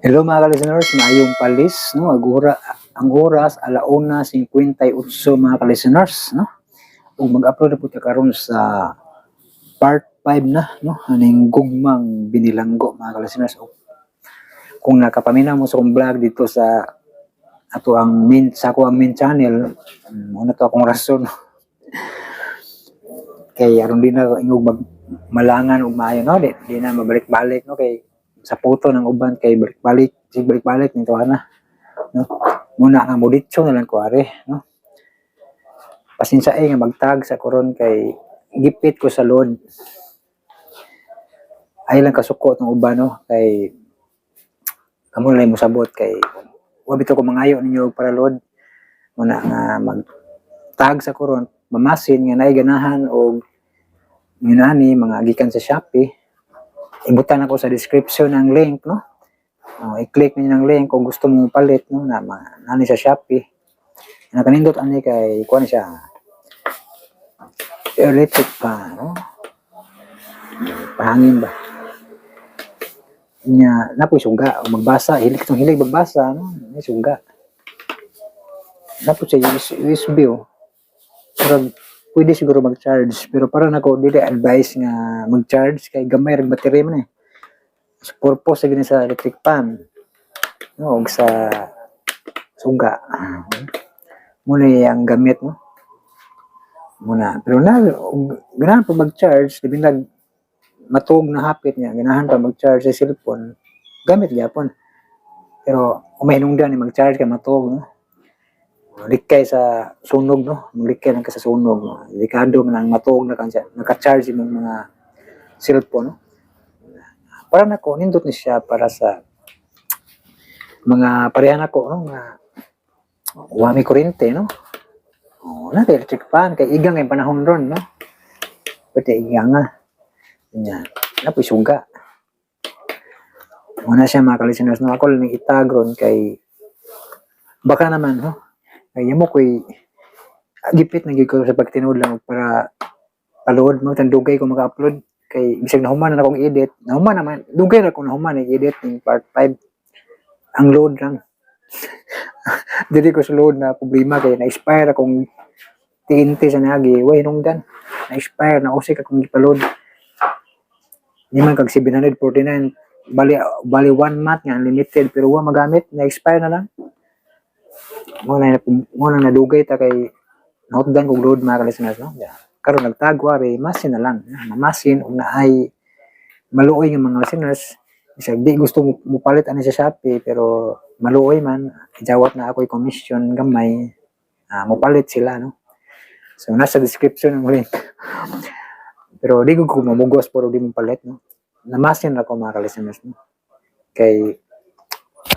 Hello mga ka-listeners, maayong palis, no? Ang oras, 1:58 mga ka-listeners, no? Ug mag-upload na po ta karon sa part 5 na, no? Aning gugmang binilanggo mga ka-listeners. Kung nakapaminaw mo sa akong vlog dito sa ang main channel, una to akong rason. Kay aron din na ingog malangan ug maayo, no? Di na mabalik-balik, no? Kay sa photo ng uban kay balik-balik nito ana, no? Muna nga moditso na lang ko are, no? Pasensya nga magtag sa koron kay gipit ko sa load. Ay lang kasuko ng uban, no? Kay kamo lang mo sabot kay wa bitaw ko mangayo ninyo para load. Muna nga magtag sa koron, mamasin nga naay ganahan og nginani mga gikan sa Shopee. Ibutan ako sa description ng link, no? I-click niyo ng link kung gusto mo palit, no? Nani sa Shopee. Nakanindot ani kay kuan siya. Electric pa, no? Pahangin ba? Nya napoy sungga o magbasa, hilig magbasa, no? May sungga. Napoy sa USB oh. Pero pwede siguro mag-charge, pero para nako dili advice nga mag-charge kay gamay ra battery man eh. So, purpose gani sa electric fan, no, og sa suga. Muna ang gamit, no. Muna, pero ganahan pa mag-charge, labi nag matug na hapit niya, ganahan pa mag-charge sa cellphone. Gamit gyapon. Pero umahinungdan ni mag-charge ka matug, no. Likay sa sunog, no? Likay lang ka sa sunog, no? Delikado man ang matuog na kansa, naka-charge yung mga cellphone, no? Para nako nindot ni siya para sa mga parehan ako, no? Nga wa may kuryente, no? Na electric fan kay igang kay panahon ron, no? Pati igang nga. Nya, napoy suga. Muna siya mga ka-listeners, no? Ako lang itag ron kay baka naman, no? Ay mo koy gipit na gyud ko sa pagtinud lang para paload mo tandugay ko mag-upload kay bisag nahuman na akong edit. Nahuman naman, dugay ra ko nahuman i-edit ng part 5. Ang load lang. Dili ko sa load na problema kay na-expire akong TNT sa nagi. Way nungdan. Na-expire na usik akong gipaload. Di man kag 749 bali 1 month nga unlimited pero wa magamit, na-expire na lang. Muna nadugay ta kay nautdan kog load mga ka-listeners, no? Karon nagtagwari masin na lang, mamasin ug naay maluoy nga mga listeners. Bisag di gusto mo palit ani sa Shopee pero maluoy man, ijawat na ako commission gamay, mo palit sila, no? So nasa description ng link. Pero di ko mamugos pero di mo palit, no? Namasin ra ko mga ka-listeners, no? Kay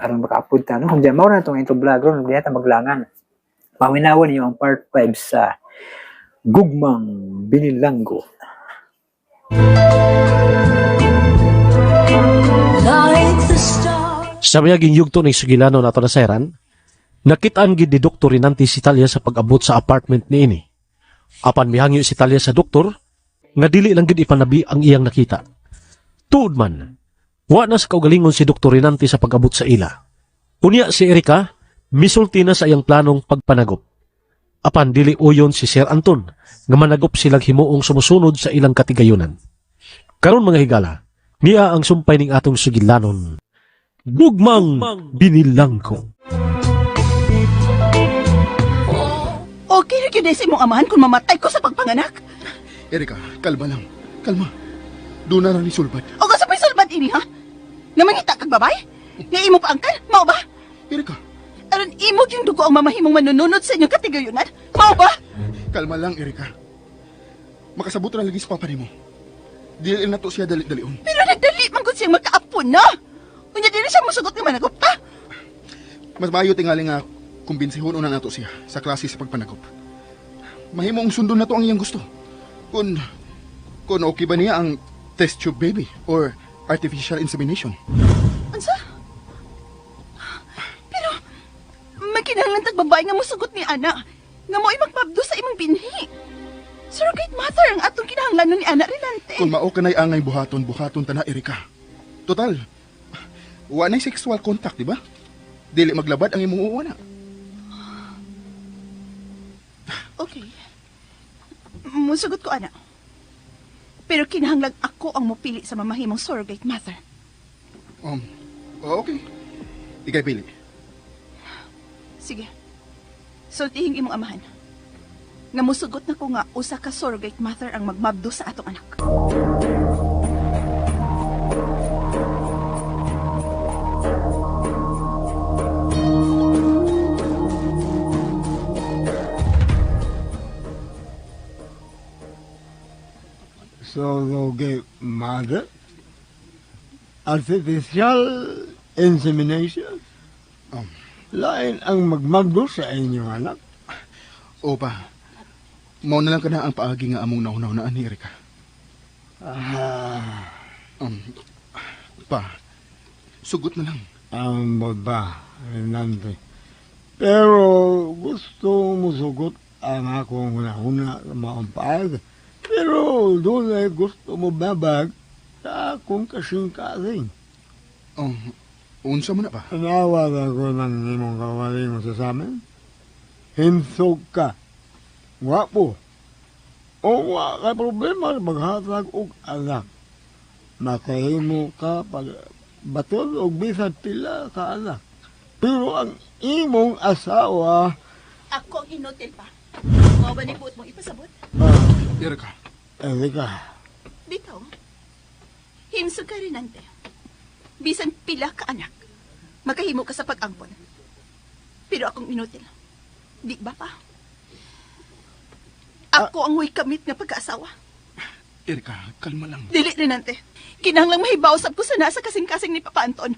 aron maka-upload ta, no? Kung diyan mao na itong intro vlog ron, di ta maglangan. Paminawan niyo ang part 5 sa Gugmang Binilanggo. Sa mayaging yugto ng Sugilano nato na Sairan, nakitaan gid ni Dr. Rinanti si Talia sa pag-abot sa apartment niini. Apan mihangyo si Talia sa doktor, nga dili lang gid ipanabi ang iyang nakita. Tuod man, wa na sa kaugalingon si Dr. Rinanti sa pag-abot sa ila. Unya si Erika, misulti na sa iyang planong pagpanagop. Apan dili uyon si Sir Anton, nga managop silang himuong sumusunod sa ilang katigayunan. Karon mga higala, niya ang sumpay ning atong Sugilanon. Gugmang Binilanggo. Okay na yun si mong amahan kung mamatay ko sa pagpanganak. Erika, kalma lang. Kalma. Doon na ni sulbat. O ka sa may sulbad ini, ha? Namangita kag babay? Nga imo pa angkan? Mao ba? Erika, Aron imog yung dugo ang mamahimong manununod sa inyong katigayunan? Mao ba? kalma lang, Erika. Makasabot na lagi sa papa nimo. Dili na to siya dali-dalion. Pero nagdali man gud siyang magkaapon na. Unya dili siya musugot nga managop ta. Mas maayo tingali nga kumbinsihon una nato siya sa klase sa pagpanagop. Mahimong sundon na to ang iyang gusto. Kung okay ba niya ang test tube baby or artificial insemination. Ansa? Pero may kinahanglan tag babae nga musugot ni ana nga mo'y magpabdo sa imong binhi. Surrogate mother ang atong kinahanglan ni ana Rinante. Kung mao kanay angay buhaton ta na, Erika. Total, Wa na'y sexual contact, di ba? Dili maglabad ang imong uwa na. Okay. Musugot ko, ana. Pero kinahanglan ako ang mupili sa mamahimong surrogate mother. Okay. Ikay pili. Sige. Sultihing imong amahan. Nga musugot na ko nga usa ka surrogate mother ang magmabdo sa atong anak. Surrogate mother? Artificial insemination? Lain ang magmagdo sa inyong anak. O pa, mao na lang ka na ang paagi nga among naunaw ni Erika. Pa, sugot na lang. Ang ba, Renante. Pero gusto mo sugot ang akong huna-huna na maampag. Pero doon ay gusto mo babag sa akong kasing-kasing. Unsa mo na pa? Nawag ako ng imong kawaling mo sa amin. Hinsog ka. Wapo. O wa ka problema maghatag og anak. Makahimo ka pag baton og bisan pila ka anak. Pero ang imong asawa, Ako ang inutil pa. Mao ba ni buot mong ipasabot? Erika, Erika, Bitaw. Himsog ka rin, ante. Bisan pila ka anak. Makahimo ka sa pag-angpon. Pero akong inutil. Di ba pa? Ako ang way kamit nga pagkaasawa. Erika, kalma lang. Dili rin, ante. Kinahanglang mahibausap ko sa nasa kasing-kasing ni Papa Anton.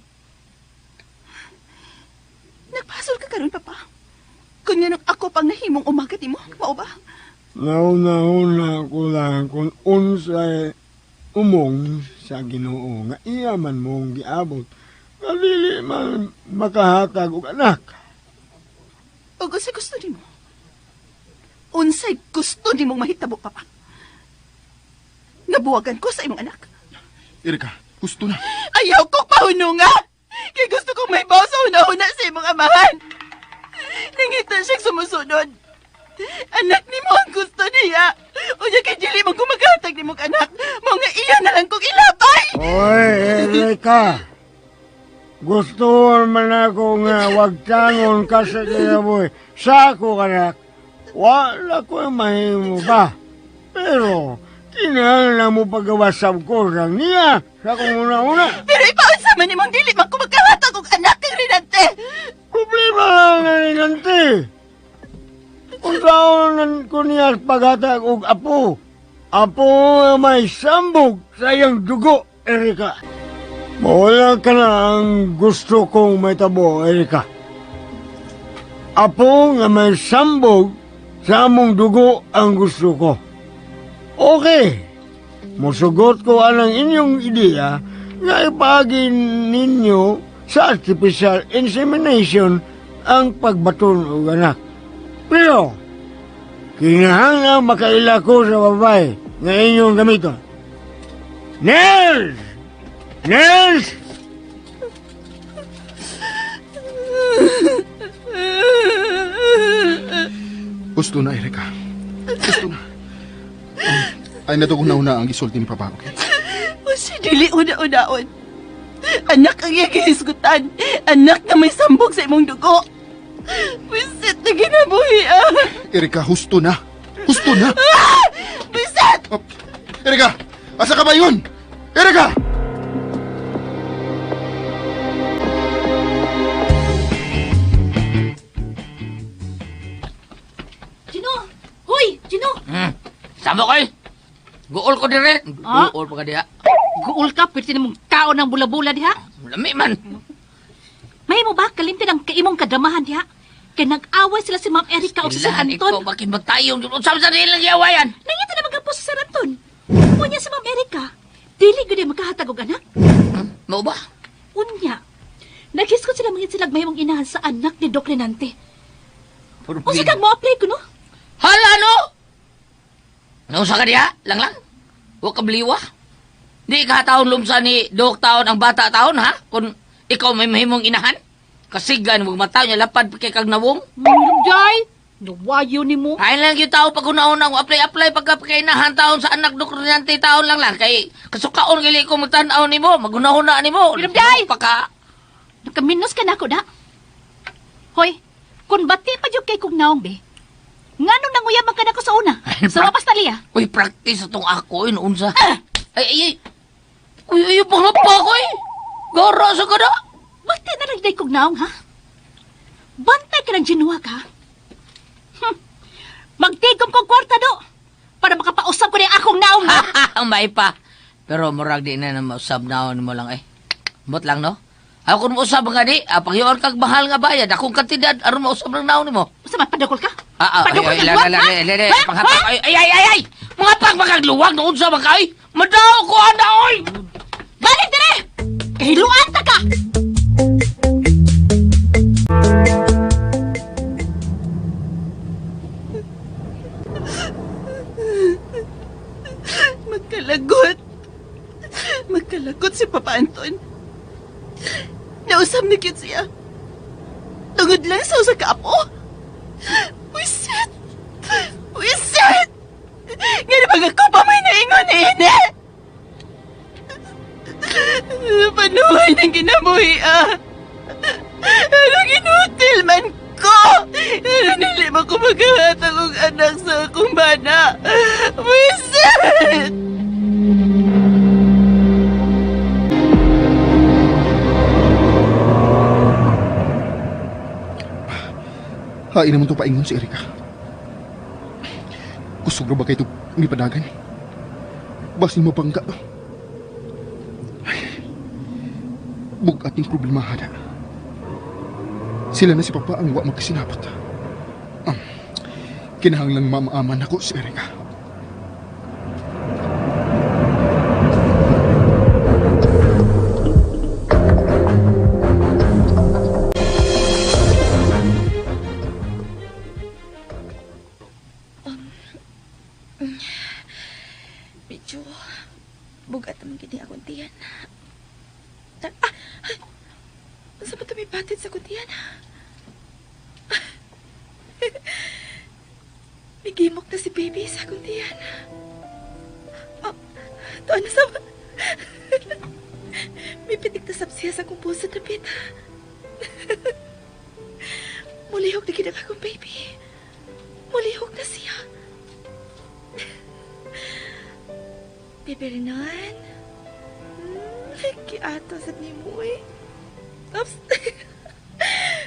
Nagpasol ka karon, Papa. Kunya ako pang nahimong umagat mo, mao ba? nauna ko lang kung unsay umong sa Ginoo nga iya man mong giabot. Nga dili man makahatag og anak. O gusto ni mo? Unsay gusto ni mong mahitabo, Papa? Nabuwagan ko sa imong anak. Erika, gusto na. Ayaw ko pahununga! Kaya gusto kong may bawa sa una-una sa imong amahan. Nangitan siyang sumusunod. Anak ni mo ang gusto niya. Unya kay dili mong gumaghatag ni mong anak. Mga iya na lang kong ilabay. Oy, Erika! Gusto man ako nga wag tangon ka sa kinaboy. Sa ako anak, wala ko mahimo ba. Pero, kinahanglan mo pagawasab ko lang niya sa kung una-una. Pero ipaunsa man ni mong dili man ko magkahatag og anak kang Rinante. Problema lang na ni Nanti. Kung saan ko niya paghatag og apo. Apo may sambog sa iyang dugo, Erika. Mawala ka na ang gusto kong may tabo, Erika. Apo nga may sambog sa among dugo ang gusto ko. Okay. Musugot ko anang inyong ideya nga ipagin ninyo sa artificial insemination ang pagbaton og anak. Pero, kinahanglan makaila ko sa babae nga inyong gamiton. Nels! Nels! Gusto na, Erika. Gusto na. Ay natugong na ang gisulti ni Papa, okay? O si dili una-unaon. Anak ang iyang gihisgutan. Anak na may sambog sa imong dugo. Bisit na ginabuhi, Erika, husto na. Husto na. Bisit! Oh, Erika, asa ka ba yun? Erika! Gino! Hoy! Gino! Sama ko eh. Guol ko dire. Ah? Guol pa ka diha. Guul ka, pwede na mong kaon ng bula-bula diha. Lami man. May mo ba kalimtin ang kaimong kadramahan diha? Kaya nag-away sila si Ma'am Erika o si Sir Ilahan ikaw Anton. bakit magtayong. Usap sa nilang giawayan. Nangita na magapo si Sir Anton. Unya si Ma'am Erika, dili gud ay magkahatag og anak. Mau ba? Unya, naghiskot sila mangit silang mahimong inahan sa anak ni Doc Renante. O sa kag mo apply ko, no? Hala no? Nausa ka diha? Lang. Huwag ka beliwa. Di ka taon lumsa ni Dok taon ang bata taon ha? Kung Ikaw may mahimong inahan? Kasigan, huwag mataw niya lapad pa kay kag nawong. Jay, nawayo ni mo. Ay lang yung tao pag una-una ko apply pagka kainahan taon sa anak Dr. Nante taon lang kay kasukaon gali ko magtanaw ni mo, maguna-una ni mo. William Jay! Paka Nakaminos ka na ako na. Hoy, kung bati pa yung kay kong naong be, nga nung nanguyaman ka na ko sa una, sa wapas taliya. uy, practice itong ako, inuunsa. Ay. Uy, pangapa ko eh. Gara sa kada. Bati na lang day kong naong, ha? Bantay ka ng ginuwa ka. Magtigom kong kwarta do, para makapausap ko na yung akong naong, ha? Ang may pa. Pero murag di na mausab naon mo lang eh. Bot lang no? Ako kung mausab nga di, paghiyon kag mahal nga bayad, akong kantidad, aron mausab lang naon mo. Sa padakol ka? Ay, Padakol ka, lala, ha? Ha? panghapag, ay, mga pagmakagluwag noon sa mga ay, madaw ko, anda, oy! Balik dire! Kahiluan ta ka! Magkalagot. Magkalagot si Papa Anton. Nausap ni Kit siya. Tungod lang sa usa ka apo. Wisit! Wisit! Nga na bang ako pa may naingon ni Ine? Panuhay ng ginabuhi Ano ginutil man ko? Ano nili mo ko maghahatag og anak sa akong bana? Wisit! Hain naman to paingon si Erika. Gusto ba kayo ito mipadagan? Basin mo bangga. Bugat yung problema hada. Sila na si Papa ang wa magkasinabot. Kinahanglang mamaaman ako si Erika. Medyo bugat naman gini akong tiyan. Sa ba may batid sa kuntiyan? May gimok na si baby sa kuntiyan. Doon na sa... May pitik na sabsiya sa kong puso na pit. Mulihog na ginag akong baby. Mulihog na siya. Bebe Renan? Kiato sa ni mo eh. Oops.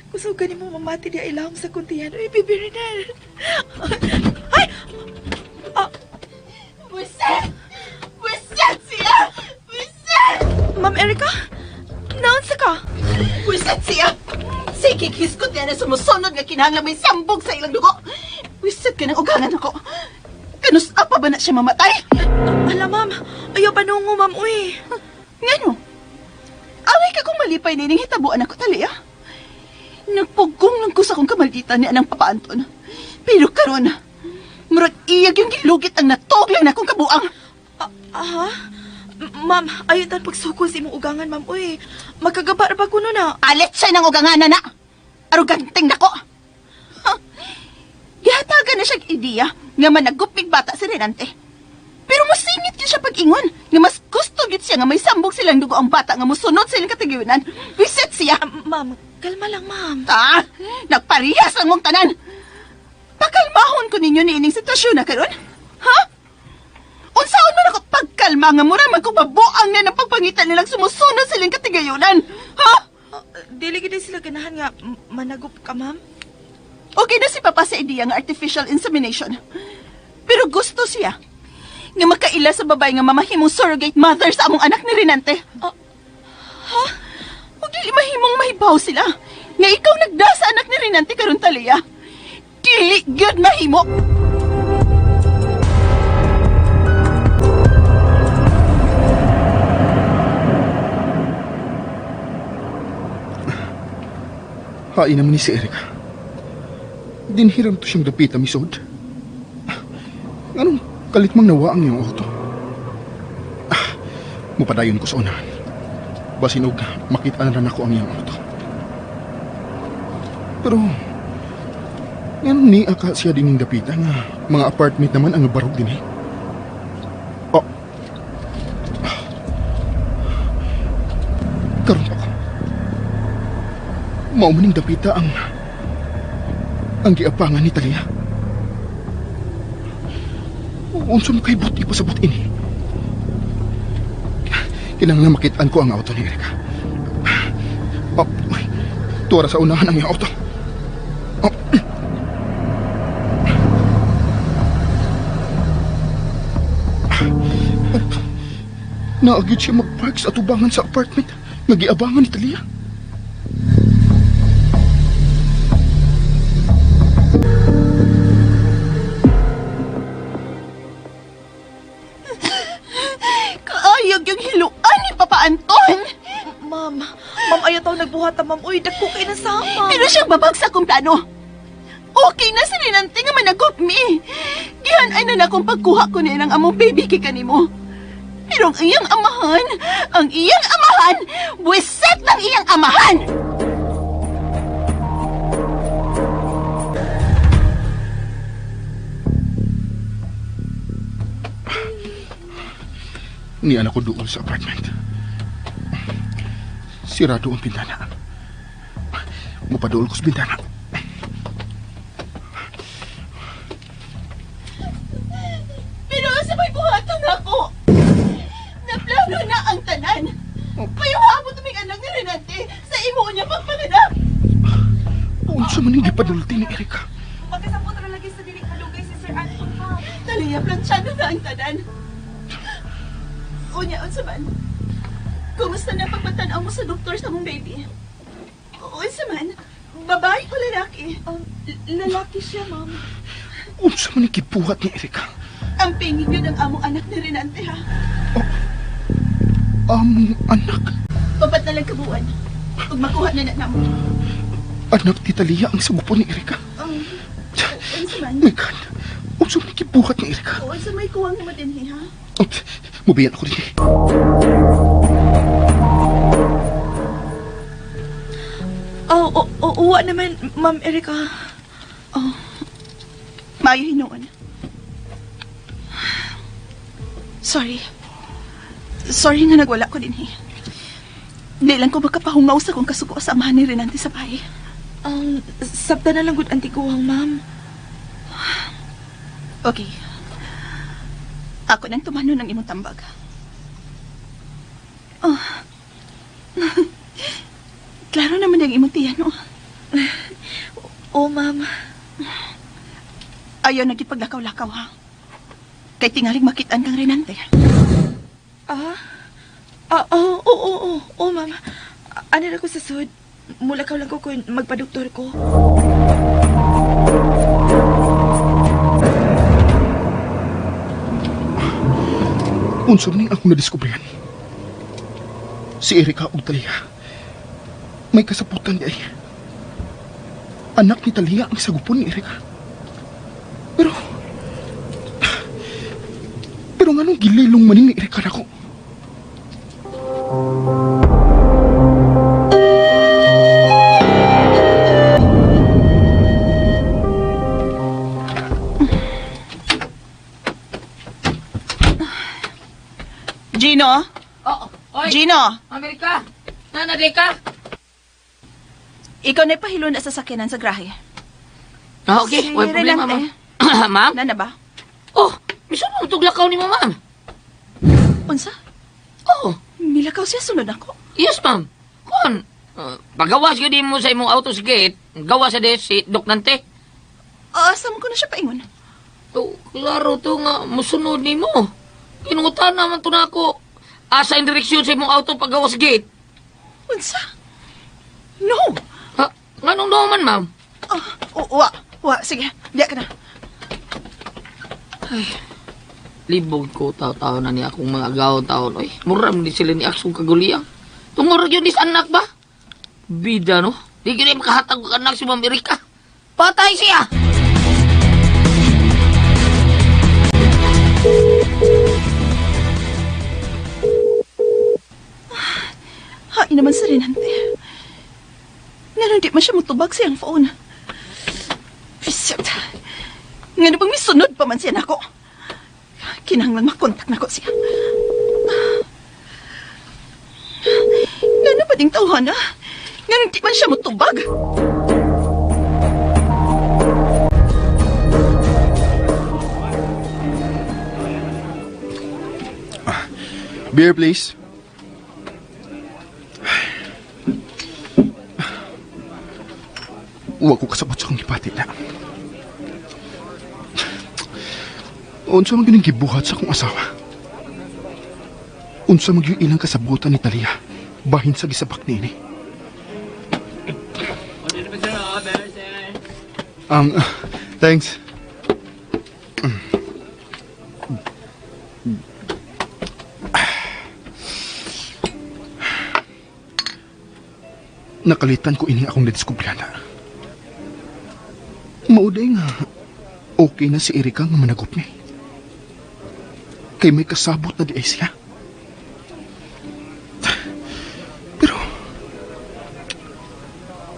Gusto ka ni mo mamati di ilawang sa kuntiyan. Uy, Bebe Renan. Ay! Wiset! Wiset siya! Wiset! Ma'am Erika? Naunsa ka? Wiset siya! Sige, kiskot niya na sumusunod nga kinahanglan may sambog sa ilang dugo. Wiset ka ng ugangan ako. Kanusta pa ba na siya mamatay? Ala, ma'am. Ayaw pa nungo, ma'am, uy. Ngano? Away ka kung malipay nining hitabuan ako, tali, ah. Nagpugong lang ko sa kong kamalditan niya ng Papa Anton. Pero karon, murag iyag yung gilugit ang natog lang na akong kabuang. Ma'am, ayaw tan pagsukol sa imong ugangan, ma'am, uy. Magkagabar ba ko na? Alit siya ng ugangan na. Aruganteng nako. Gihatagan na siyang ideya nga managupig bata si Renante. Pero masingit yun siya pag-ingon nga mas gusto gid siya nga may sambog silang dugo ang bata nga musunod sa ilang katiguyunan. Visit siya. Ma'am, kalma lang, ma'am. Nagparihas ang mong tanan. Pakalmahon ko ninyo ni ining sitwasyon na karon. Ha? Unsaon man ako pagkalma nga mura magkubabuang na ng pagpangitan nilang sumusunod sa ilang katiguyunan. Ha? Dili gid sila ganahan nga managup ka, ma'am. Okay na si Papa sa ideya nga artificial insemination. Pero gusto siya nga makaila sa babae nga mamahimong surrogate mother sa among anak ni Renante. Ha? Huwag dili mahimong mahibaw sila nga ikaw nagda sa anak ni Renante karon taliya. Dili gyud mahimo. Hain naman ni si Erika. Dinhiram to siyang dapita, misod. Anong kalit mang nawa ang iyong auto? Mupadayon ko sa unahan. Basin og makita na ako ang iyang auto. Pero, ngayon ni aka siya dining dapita nga mga apartment naman ang barog din eh. Oh. Karon pa ko. Maumaning dapita ang giapangan ni Talia. Unsa mo kay buti pasabot ini? Kinahanglan makitaan ko ang auto ni Erika. Oh, tuwara sa unahan ang iyong auto. Oh. Naagid siya mag-park sa atubangan sa apartment. Nagiabangan ni Talia. Kaayag yung hiluan ni Papa Anton. Ma'am, ayaw tao nagbuhata, ma'am. Uy, dagko kayo na sama. Pero siyang babagsak kong plano. Okay na sa rinante nga managop mi. Gihan ay na akong pagkuha ko niya ng among baby kay kanimo. Pero ang iyang amahan, buwiset ng iyang amahan! Ni anak ko doon sa apartment. Sirado ang bintana. Mupadool ko sa bintana. Pero sa may buhatan ako, naplano na ang tanan. Payuhabot tuming anak ni Renante sa imo niya pagpanganak. Unsa man yung gipadulti ni Erika? Magkasapot na lagi sa dilik malugay si Sir Anton, ma'am. Taliya planchado na ang tanan. Unya, unsa man? Kumusta na pagpatanaw mo sa doktor sa mong baby? Unsa man? Babae o lalaki? Lalaki siya, ma'am. Unsa man yung gibuhat ni Erika? Ang pingin yun ang among anak ni Renante, ha? Among anak. Papat na lang kabuan. Pag makuha na namo. Anak ni Talia ang sabupo ni Erika. Unsa man? My God. Unsa man yung gibuhat ni Erika? Unsa may kuwang naman din, ha? Mubiyan ako rin. Uwa naman, Ma'am Erika. Oh. Mayo hinuon. Sorry. Sorry nga nagwala ko din, Di lang ko makapahungaw sa kong kasuko sa amahan ni Renante sa bahay. Sabta na lang gud antiguang, ma'am. Okay. Ako nang tumano ng imong tambag. Oh. Klaro naman yung imong tiyan, no? Ma'am. Ayaw nagipaglakaw-lakaw, ha? Kay tingaling makitaan kang Renante. Oo, ma'am. Ano na ko sa sud? Mulakaw lang ko kung magpadoktor ko. Unsa man yung akong nadiskubrihan? Si Erika og Talia. May kasaputan di ay. Anak ni Talia ang sagupon ni Erika. Pero nganong gililong maning ni Erika nako? Gino? Oy! Gino? Amerika! Nanadeka! Ikaw na pahilo na sa sakyanan sa grahe. Okay. Si May problema, Renante. ma'am. Ma'am? Nana ba? Oh, miso mo tuglakaw ni mo, ma'am. Unsa? Oh, Milakaw siya sunod ako. yes, ma'am. Kuan, pagawas yun mo sa imong auto sa gate, gawa sa des si Doc Nante. Asam ko na siya paingon. Oh, klaro to nga, musunod ni mo. Kinungutan naman to na ako. Asa yung direksyon sa imong auto pagawa sa gate. Unsa? No! Ha? Nganong naman, ma'am? Sige, diya ka na. Libog ko tao-tao na niya akong mga gawon taon. Oy, muram din sila ni Aksong kaguliyang. Tungor yun is anak ba? Bida, no? Di ko na makahatag ko anak si Ma'am Erika. Patay siya! Lain naman sa Renante. Nga di man siya mutubag siyang phone. Visit. Nga bang may sunod pa man siya nako. Kinahanglan makontak nako siya. Nga pa ding tawhan na. Nga di man siya mutubag. Beer, please. Huwag ko kasabot sa kong ipati na. Unsa man gining gibuhat sa akong asawa? Unsa man yung ilang kasabutan ni Talia bahin sa gisabak ni ini? Thanks. Nakalitan ko ini akong nadiskubrana. Mauday nga, okay na si Erika nga managop ni. Kay may kasabot na di ay siya.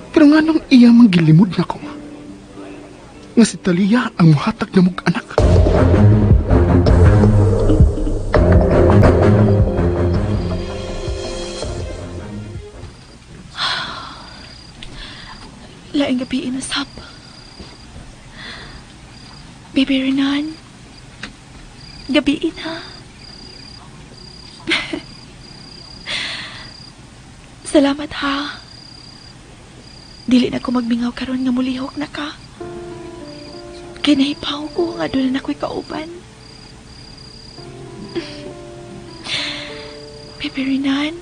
Pero nga nang iya manggilimod na ko. Nga si Talia ang muhatag na mong anak. Laing gabi inasap. Baby Renan, gabi na. Salamat ha. Dili na ko magmingaw karon nga mulihok na ka. Kay nahipaw ko nga doon na ako'y kauban. Baby Renan,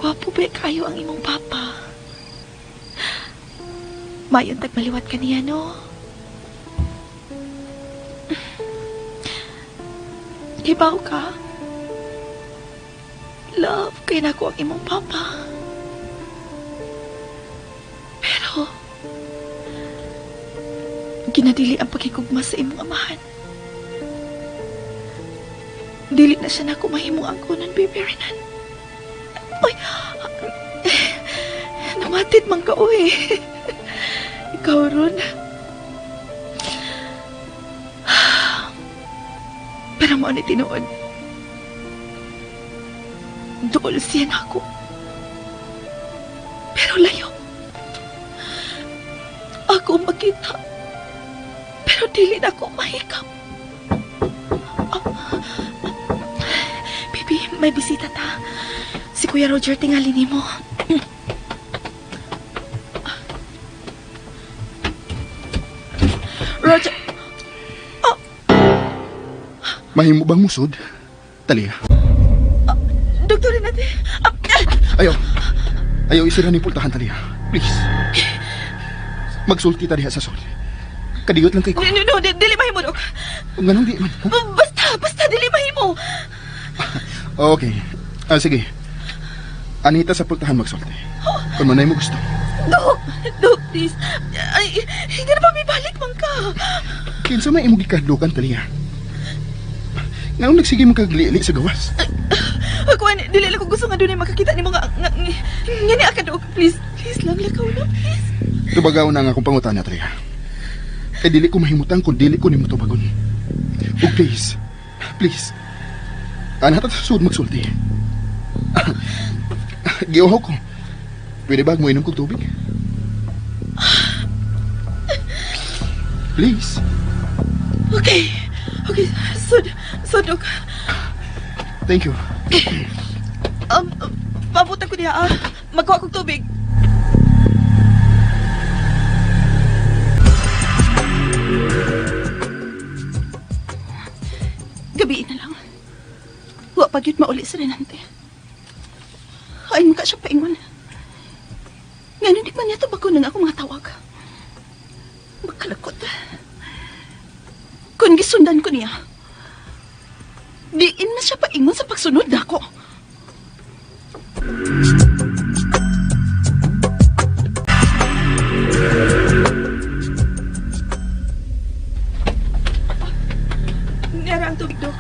wapo ba kayo ang imong papa? Mayon tag maliwat ka niya, no? Ibaw ka? Love, kay na ko ang imong papa. Pero, ginadili ang pagkikugma sa imong amahan. Dili na siya na ako mahimong angkunan, Baby Renan. Ay, namatid man ka, uy. Ikaw ron. Pero mo ni tinuod. Duol siya na ako. Pero layo. Ako makita. Pero dili na ako mahikap. Baby, may bisita ta. Si Kuya Roger tingali nimo. Roger! Mahimo bang musod, Talia? Doktor Renate! Ayaw isira ni pultahan, Talia. Please. Magsulti ta diha sa sol. Kadiyot lang kay ko. No, dili mahimo, Dok. Ganun di man. Basta dili mahimo. Okay. Sige. Anita sa pultahan magsulti. Kung manay mo gusto. Dok, please. Ay, hindi na ba may balik man ka? Kinsa may imong gikadlukan, Talia? Ngayon nagsige mo kaglili sa gawas. Ako, dili lang ko gusto nga doon ay makakita ni mga ngani ka, Dok. Please lang, lakaw na, please. Tubagaw na nga akong pangutana, Talia. Kay dili ko mahimutang kung dili ko ni mo tubagon. O please. Anata sa sud magsulti. Giuhaw ko. Pwede ba mo inom kong tubig? Please. Okay, Dok. Thank you. Pabutan ko niya, magkuha kong tubig. Gabi na lang. Wa pagyud mauli sa Renante. Ay, maka siya paingon. Ngayon di man niya tabako ng ako mga tawag. Makalakot. Kung gisundan ko niya, diin na siya paingon sa pagsunod nako. Niyara ang tubig, Dok.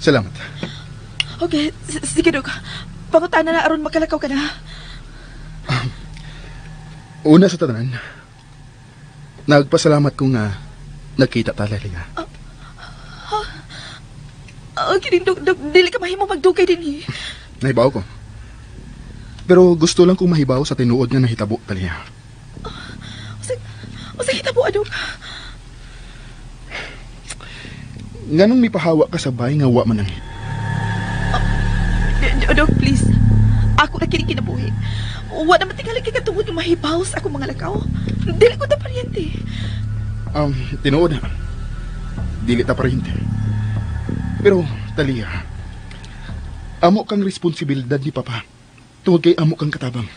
Salamat. Okay, sige, Dok. Pangutana na aron makalakaw ka na. Una sa tanan, nagpasalamat ko nga nakita ta Lelia. Okay, Dok, dili ka mahimo magdugay din eh. Nahibaw ko. Pero gusto lang kong mahibaw sa tinuod nga nahitabo Talia. Usa hitabo, Dok. Nganong mipahawa ka sa bay nga wa man ang Dok, please. Ako na kini kinabuhi. Wa naman tingali kay katungod yung mahibaw sa akong mga lakaw. Dili ko ta paryente. Tinuod na. Dili ta paryente. Pero, Talia, amo kang responsibilidad ni Papa. Tungod kay amo kang katabang.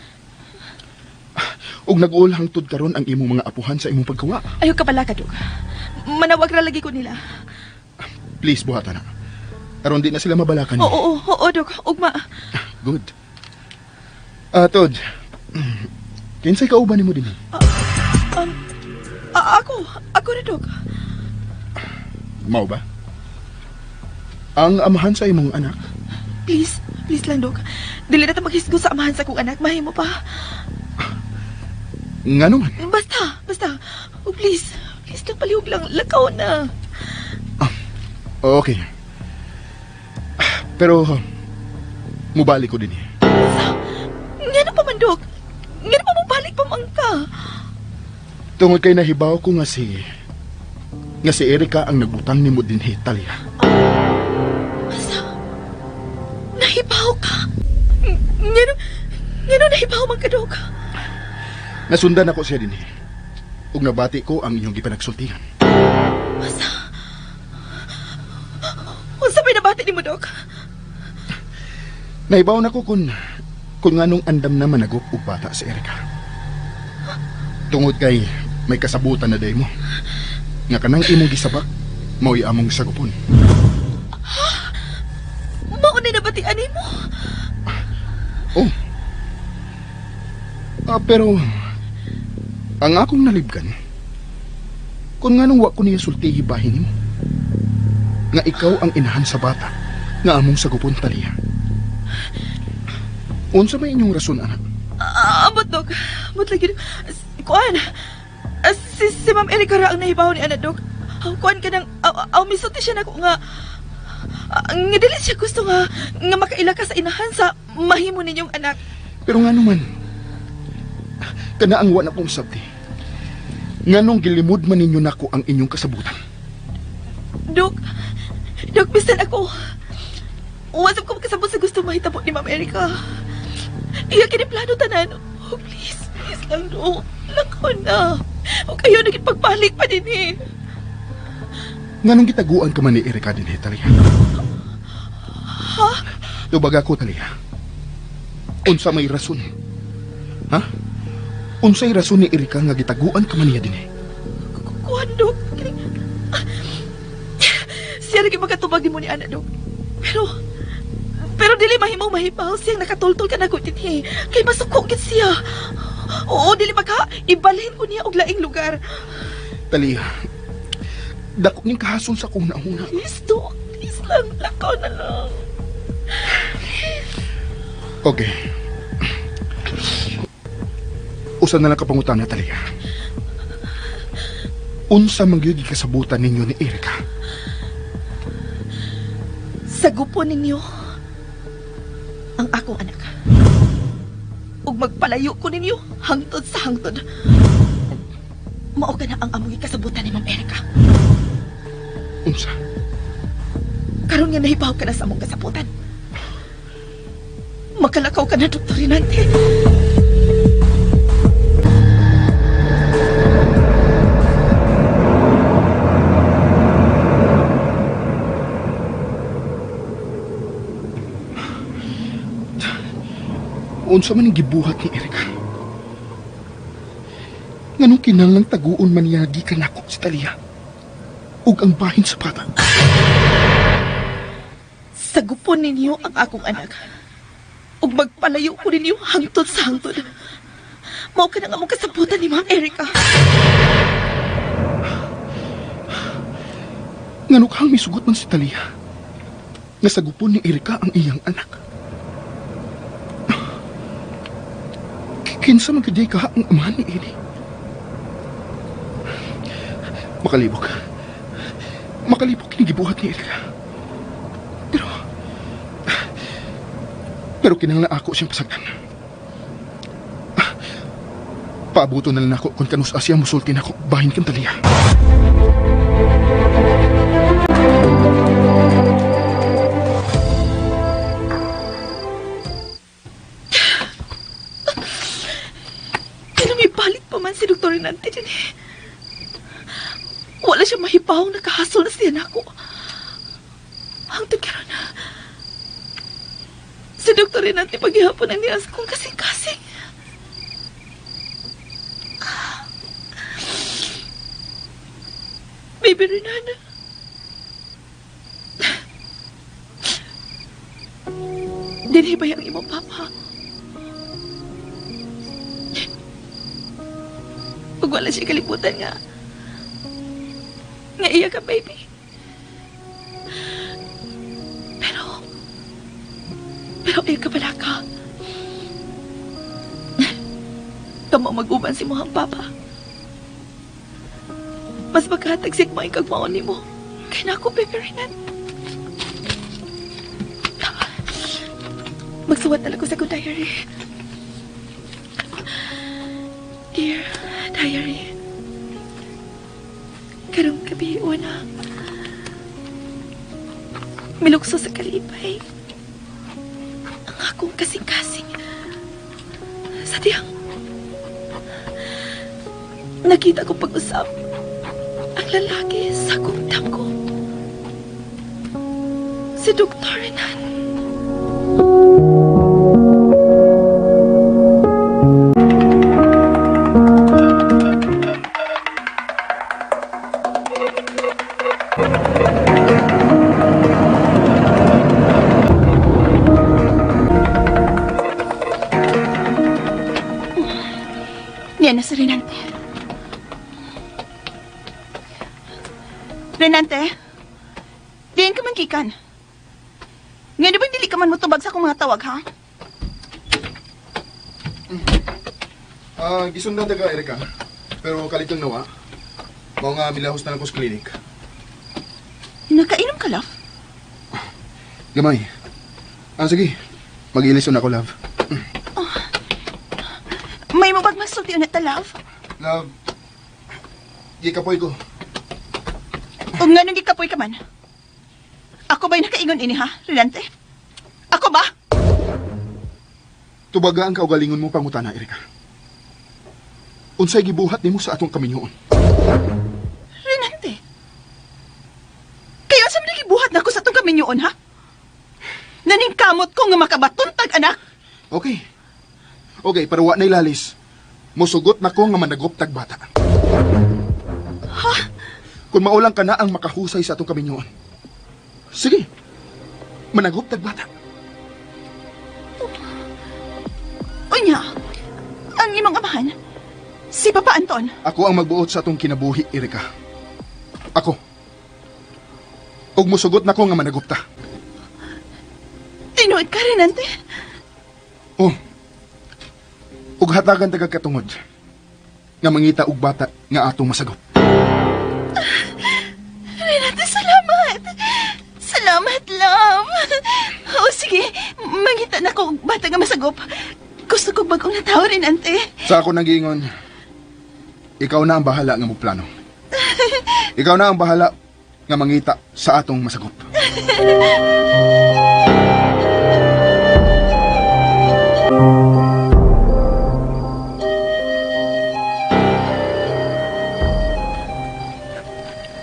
Og nag-uol hangtod karon ang imong mga apuhan sa imong pagkawa. Ayaw ka pala ka, Dok. Manawag ra lagi ko nila. Please, buhatan na. Karon di na sila mabalakan. Oo, Dok. Ugma. Good. Tod, kinsay kauban nimo din? Ako na, Dok. Mao ba? Ang amahan sa imong anak. Please lang, Dok. Dili na ta maghisgo sa amahan sa akong anak. Mahimo pa. Ngano man? Basta. Oh, please lang, palihog lang. Lakaw na. Okay. Pero, mubalik ko din eh. Nga pa man, Dok. Nga pa mo balik pa man ka. Tungod kay nahibaw ko nga si Erika ang nagbutang ni mo din Talia. Basta, nahibaw ka. Nga nahibaw man ka, Dok. Nasundan ako siya din eh. Ug nabati ko ang inyong gipanagsultihan. Basta, unsa may nabati ni mo, Dok? Nahibaw na ko kung nganong andam na managop og bata si Erika. Tungod kay may kasabutan na day mo. Nga kanang imong gisabak, mao'y among sagupon. Maunay nabatian ni mo? Oh. Pero, ang akong nalibgan, kung nganong wa ko niya sultihi bahin mo, nga ikaw ang inahan sa bata, nga among sagupon Talia. Unsa may inyong rason, anak? Abot, Dok. Abot lagi. Kuan. Si Ma'am Erika ra ang nahibaw ni anak, Dok. Kuan ka nang, misulti siya na ko nga, nga dili siya gusto nga makaila ka sa inahan sa mahimo ninyong anak. Pero nga naman, kana ang wala kong sabti. Nganong gilimod man ninyo nako ang inyong kasabutan. Dok, bisan ako. Wasap ko makasabot sa gusto mahitabo ni Ma'am Erika. Iya kini plano tanan. Oh, please lang, Dok. Lakaw na. O kayo naging pagbalik pa din eh. Nganong gitaguan ka man ni Erika din Talia? Ha? Tubag ako, Talia. Unsa may rason? Ha? Unsay rason ni Erika nga gitaguan ka man niya din Kuhan, Dok. Siya naging magkatubag ni mo ni Ana, Dok. Pero dili mahimaw siyang nakatultol ka na ko din eh. Kay masuko gid siya. Oo, dili maka ibalhin ko niya og laing lugar. Talia, dako ning kahason sa kong nauna. Please, Dok. Please lang. Lakaw na lang. Okay. Usa na lang kapangutana, Talia. Unsa man gyud kasabutan ninyo ni Erika? Sagupon ninyo ang akong anak. Ug magpalayo ko ninyo hangtod sa hangtod. Mao ka na ang among kasabutan ni Ma'am Erika. Unsa? Karon nga nahibaw ka na sa among kasabutan. Makalakaw ka na, Dr. Rinante. Unsa man ang gibuhat ni Erika? Nganong kinahanglang taguon man niya gikan nako si Talia? Ug ang bahin sa bata. Sagupon ninyo ang akong anak. Ug magpalayo ko ninyo hangtod sa hangtod. Mao ka na nga mong kasabutan ni Ma'am Erika. Nganong kang misugot man si Talia? nga sagupon ni Erika ang iyang anak. Kinsa man gid ka ang amahan ni ini. Makalibok. Makalibok kini gibuhat ni Erika. Pero kinahanglan ako siyang pasagdan. Paabuto na lang ako kung kanus asya musulti na ako bahin kang Talia. Kaya may balik pa man si Dr. Renante din eh. Wala siya mahipahong nakahasol na siya na ako. Hangtod karon na. Si Dr. Renante paghihapon ang niyas kong kasing-kasing. Baby Renana. Dinhi ba yung imong papa? Pag wala siya kalibutan nga iya ka, baby. Pero iya ka pala ka. Kamo mag-uban si mohang papa. Mas magkahatag siya kung ikagmaon ni mo. Kaya na ako, baby Renan. Magsuwat na lang ko sa kong diary. Dear Diary, karong gabi, una, milukso sa kalipay ang akong kasing-kasing. Sadyang, nakita ko pag-usap ang lalaki sa akong dangko. Si Dr. Renan. Yan na si Renante. Renante, diyan ka man kikan. Ngayon ba dili ka man mutubag sa akong mga tawag, ha? Gisundan ka, Erika. Pero kalitong nawa, mao nga milahos na lang ko sa klinik. Nakainom ka, love? Gamay. Sige. Mag-ilisyon ako, love. May mabag magsulti na ta, love? Love, gikapoy ko. O nga nang gikapoy ka man. Ako ba'y nakaingon ini, ha, Renante? Ako ba? Tubaga ang kaugalingon mo pangutana, Erika. Unsay gibuhat nimo sa atong kaminyoon? Renante? Kayo sa mga gibuhat na ako sa itong kaminyoon, ha? Naningkamot ko nga makabatuntag, anak. Okay, pero wa na'y lalis. Musugot na ko nga managop tag bata. Ha? Kung maulang ka na ang makahusay sa atong kaminyoon. Sige, managop tag bata. Unya, ang imong amahan, si Papa Anton. Ako ang magbuot sa atong kinabuhi, Erika. Ako. Og musugot na ko nga managop ta. Tinuod ka, Renante. Oh. Ug hatagan taga katungod nga mangita og bata nga atong masagop. Renate, salamat. Salamat, love. O sige, mangita na ko og bata nga masagop. Gusto ko bagong nataw, Renante. Sa ako nagingon, ikaw na ang bahala nga mo plano. Ikaw na ang bahala nga mangita sa atong masagop.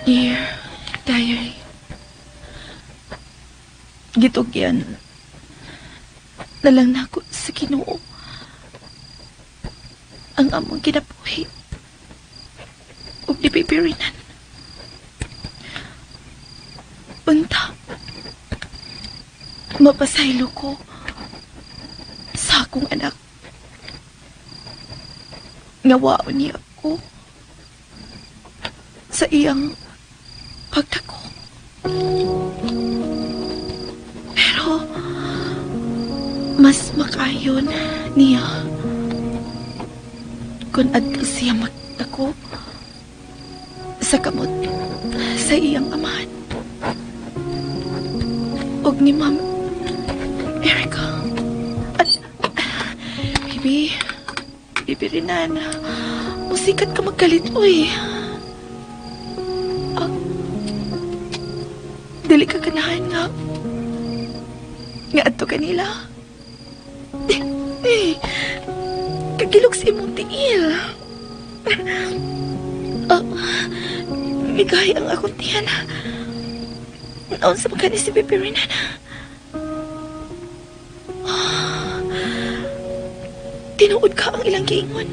Dear Diary, gitugyan na lang na ako sa Ginoo ang among kinabuhi ug di pipirinan. Unta, mapasaylo ko sa akong anak nga waon niya ako sa iyang pagdako. mas makayon niya kung adto siya magdako sa kamot sa iyang amahan og ni Ma'am Erica. At Bibi Rinan, musikat ka magkalit, uy. Dili ka ganahan nga adto kanila. Kagilog si imong tiil. Migay ang akong tiyan. Naon sa magkani si Bibi Rinan. Tinuod ka ang ilang giingon.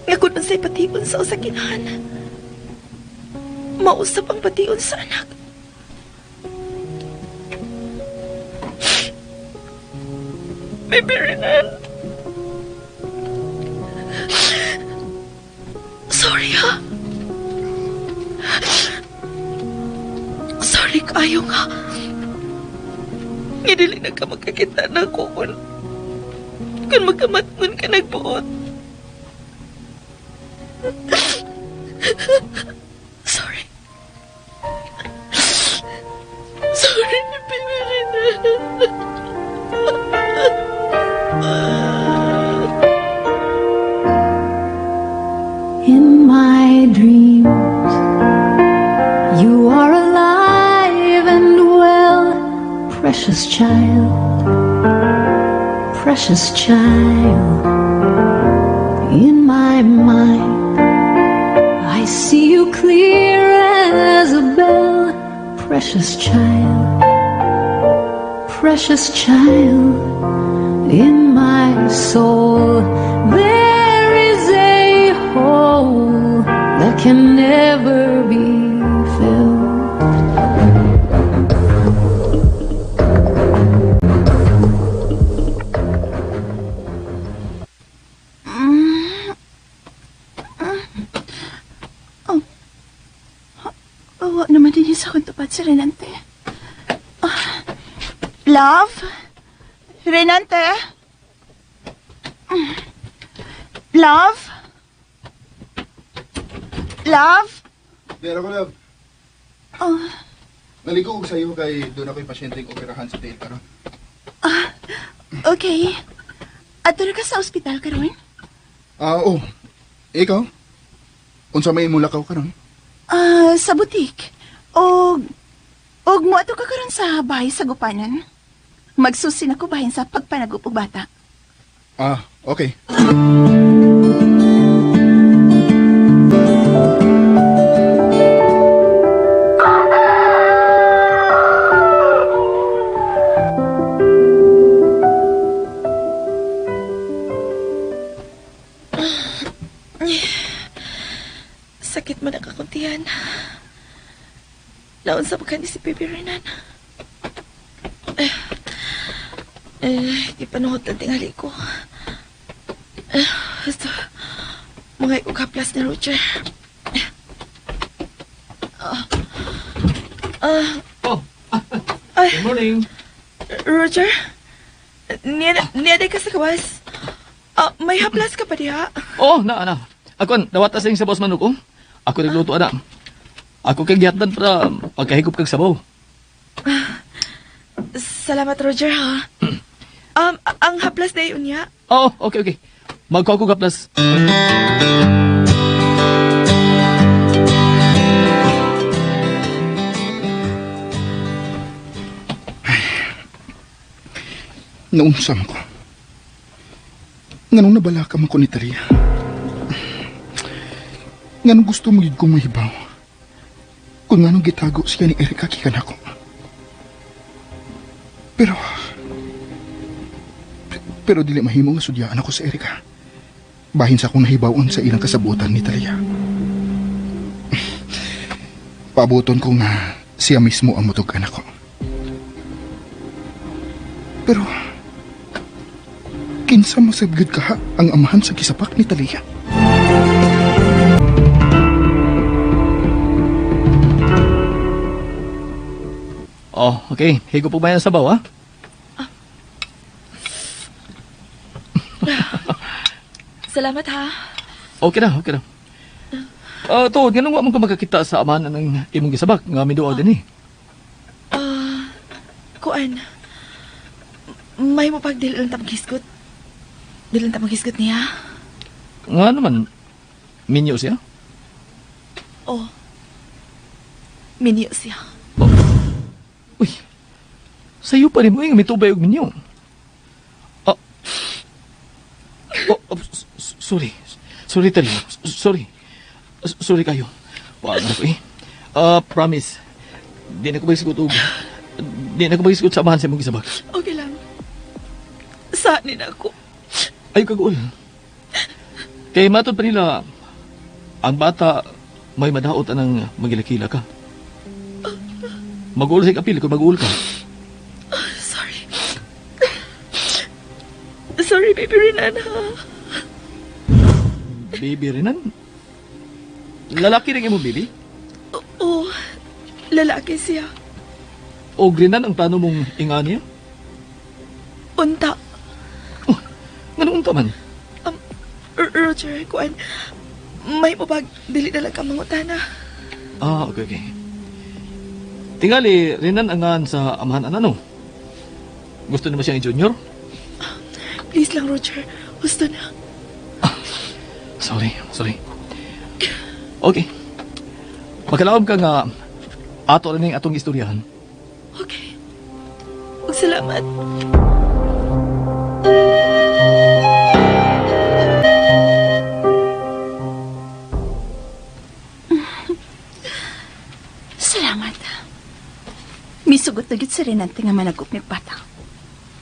Nga kung sa'y patiun sa usakinahan, mausap ang patiun sa anak. Bibi Rinan. Sorry, ha? Sorry kayo nga. Ngidili na ka magkakita na ko kung magkamatngon ka nagbuot. Sorry. Sorry, Bibi Rinan. In my dreams, you are alive and well, precious child, precious child. In my mind, I see you clear as a bell, precious child, precious child. In my soul, there is a hole that can never be filled. Awa naman din sa akong tupad si Renante. Love? Renante? Love? Love? Pero ko, love. Oh, Naligo ko sa'yo kay doon ako'y pasyenteng operahan sa tail karon. okay. Ato na ka sa ospital karon? Oo. Ikaw? Unsa may mulakaw karon? Sa butik. Og mo ato ka karon sa bahay sa Gupanan. Magsusin ako bahin sa pagpanagup og bata. Okay. Sakit man ang kakuntihan. Laon sa magkani si Bibi Rinan. Di panuhot ang tingali ko. Ito, mga ikugaplas ni Roger. Good morning. Roger? Niya ka sa kawas? May haplas ka pa diha? Oh, na. Ako, nawata sa boss manok ko. Ako nagluto, ana. Ako kay giyatan para pagkahigop kag sabaw. Salamat, Roger, ha? Ang haplas na yun niya. Oh, okay. Magkuha ko kaplas. Naunsam ko. Nganong nabala ka man ko ni Taria? Nganong gusto mo yun kong mahibaw? Kung nganong gitago siya ni Erica kikan ako. Pero dili mahimo nga sudyaan ako sa Erica. Bahin sa akong nahibawon sa ilang kasabutan ni Taria. Paabuton ko nga siya mismo ang mutugan ako. Pero kinsa masabgid ka ang amahan sa gisapak ni Talia? Oh, okay. Higop po ba yan sa sabaw, ha? Salamat ha. Okay na, okay na. Tuod, ganun wa mo ka magkakita sa amahan ng imong gisabak, nga miduaw din eh. Kuan. May mo pag dili lang tamaghisgot. Dili lang tamaghisgot niya. Nga naman, minyo siya? Oh. Minyo siya. Uy, sa'yo pa rin mo yung mitubay og minyo. Sorry. Sorry, Talia. Sorry kayo. Paano ko eh. Promise. Di na ko magisgot sa amahan sa mong isabag. Okay lang. Saanin ako. Ay, kagul. Kaya matod pa nila, ang bata may madaot anang magilakila ka. Mag-uul sa kapil kung mag-uul ka. Sorry. Sorry, baby Renan, ha? Baby Renan? Lalaki rin mo, baby? Oo. Lalaki siya. O Renan ang plano mong inga niya? Unta. Oh, ganun unta man? Roger, kuan. May mabag, dili na lang ka mangutana. Okay. Tingali, Renan angan sa amahan ano? Gusto naman siyang i-junior? Please lang, Roger. Gusto na. Sorry. Okay. Magkalawag ka nga ato rin yung atong istoryahan. Okay. Salamat. Salamat. Misugot na gid sa Renante nga managop ni bata.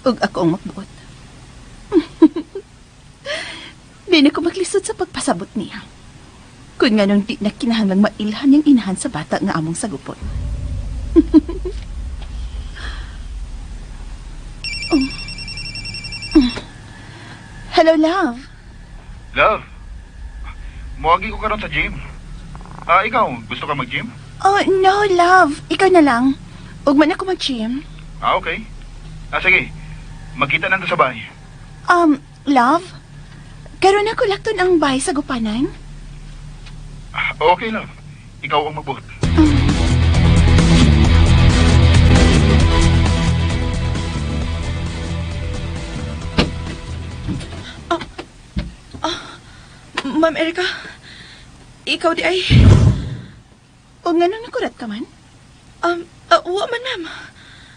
Ug ako ang magbuot. Di na ko maglisod sa pagpasabot niya. Kung nga nung di na kinahanglang mailhan yung inahan sa bata nga among sagupon. Hello, love. Love, muwagi ko karon sa gym. Ikaw, gusto ka mag-gym? Oh, no, love. Ikaw na lang. Ug man ako mag-gym. Okay. Sige. Magkita nando sa bahay. Love? Karon ako lakton ang bahay sa gupanan? Okay, love. Ikaw ang magbuhat. Ma'am Erica, ikaw di ay... O nga nang nakurat ka man? Wa man, ma'am.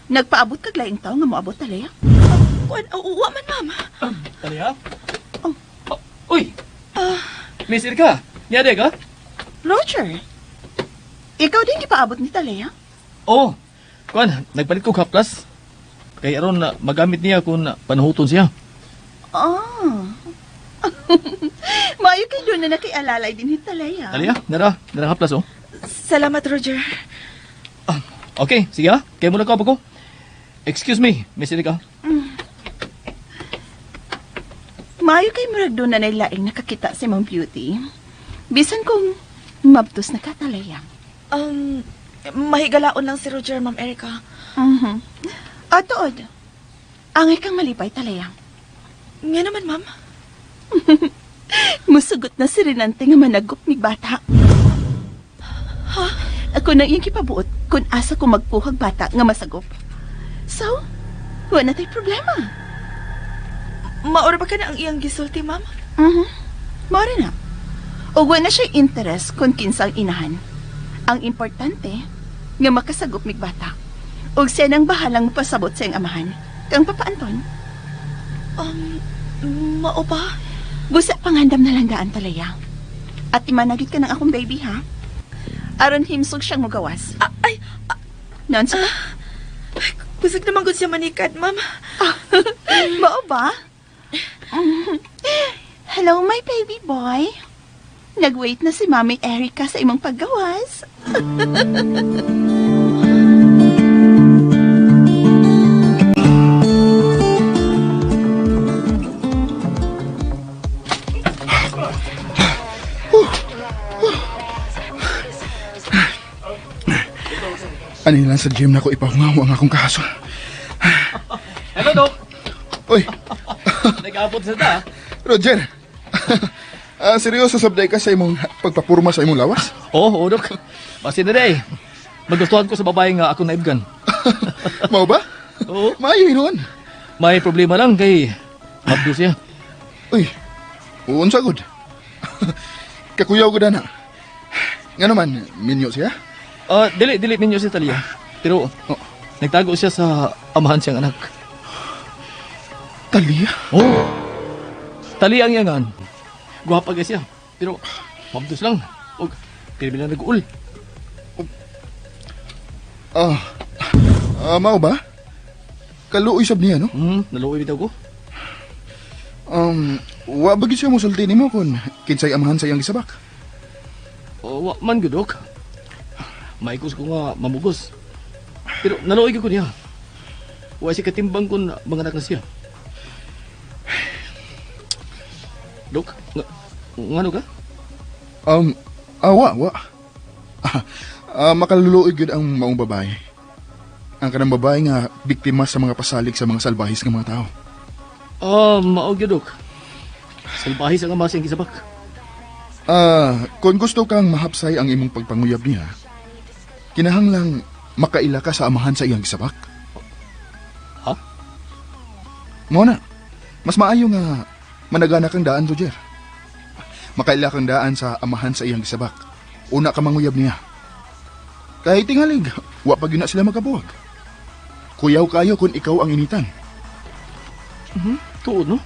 Nagpaabot kag laing tao nga moabot talaya? Wa man, ma'am. Talia? Uy! Miss Irka, niyade ka? Roger, ikaw din ipaabot ni talaya? Oo. Kuan, nagpalit ko kaplas. Kaya aron na magamit niya kung panahuton siya. Maayo kay doon na nakialalay din ni talaya. Talia, nara kaplas oh. Salamat, Roger. Okay, sige ha. Kaya muna ka pa ko. Excuse me, Miss Irka. Maayo kay murag doon na nailaing nakakita si Ma'am Beauty. Bisan kong mabtos na katalaya. Mahigalaon lang si Roger, Ma'am Erica. Atood, angay kang malipay talaya. Nga naman, ma'am. Musugot na si Renante nga managop ni bata. Ha? Ako nang iyang kipabuot kung asa ko magpuhag bata nga masagop. So, wala tayo problema. Maura ba ka na ang iyang gisulti, ma'am? Maura na. O wala siya interest kung kinsa ang inahan. Ang importante, nga makasagop ni bata. O siya nang bahalang pasabot sa iyang amahan. Kang papaanton? Mao ba? Gusto pangandam na lang daan talaya. At imanagit ka ng akong baby, ha? Aron himsog siyang magawas. Nonsa? Kusog naman gud siya manikad, ma'am. Mao ba? Hello, my baby boy. Nag-wait na si Mami Erica sa imong paggawas. Ano lang sa gym na ko ipaungaw ang akong kaso. Hello, Doc. Uy, Nag-aabot sa ta. Roger. Seryoso sabday ka sa imong pagpapurma sa imong lawas? Oo, Dok. Basi na day. Magustuhan ko sa babae nga akong naibgan. Mao ba? Oo. Maayo noon. May problema lang kay mabdo siya. Uy, uon sagod. Kakuyaw ko na. Nga naman, minyo siya? Dili ninyo si Talia. Pero, nagtago siya sa amahan siyang anak. Talia? Oo. Talia ang iyangan. Guwapa ka siya. Pero, mabdos lang. O, pero na nag-uul. Mao ba? Kaluoy sab niya, no? Naluoy bitaw ko. Wa ba gid siya musulti nimo kun kinsay amahan sa iyang gisabak? Wa man gud, Dok. Maikos ko nga mamugos. Pero naluoy ko niya. Wa si katimbang kun mga anak na siya. Dok, ngano ka? Wa. Makaluluoy gud ang maong babae. Ang kanang babae nga biktima sa mga pasalig sa mga salbahis nga mga tao. Mao gyud, Dok. Salbahis ang amasing gisabak. Kung gusto kang mahapsay ang imong pagpanguyab niya, kinahanglang makaila ka sa amahan sa iyang gisabak. Ha? Mo na. Mas maayo nga managana kang daan, Roger. Makaila kang daan sa amahan sa iyang gisabak. Una ka manguyab niya. Kahit tingalig, wa pa gyud na sila magabuwag. Kuyaw kayo kung ikaw ang initan. Tuod, no?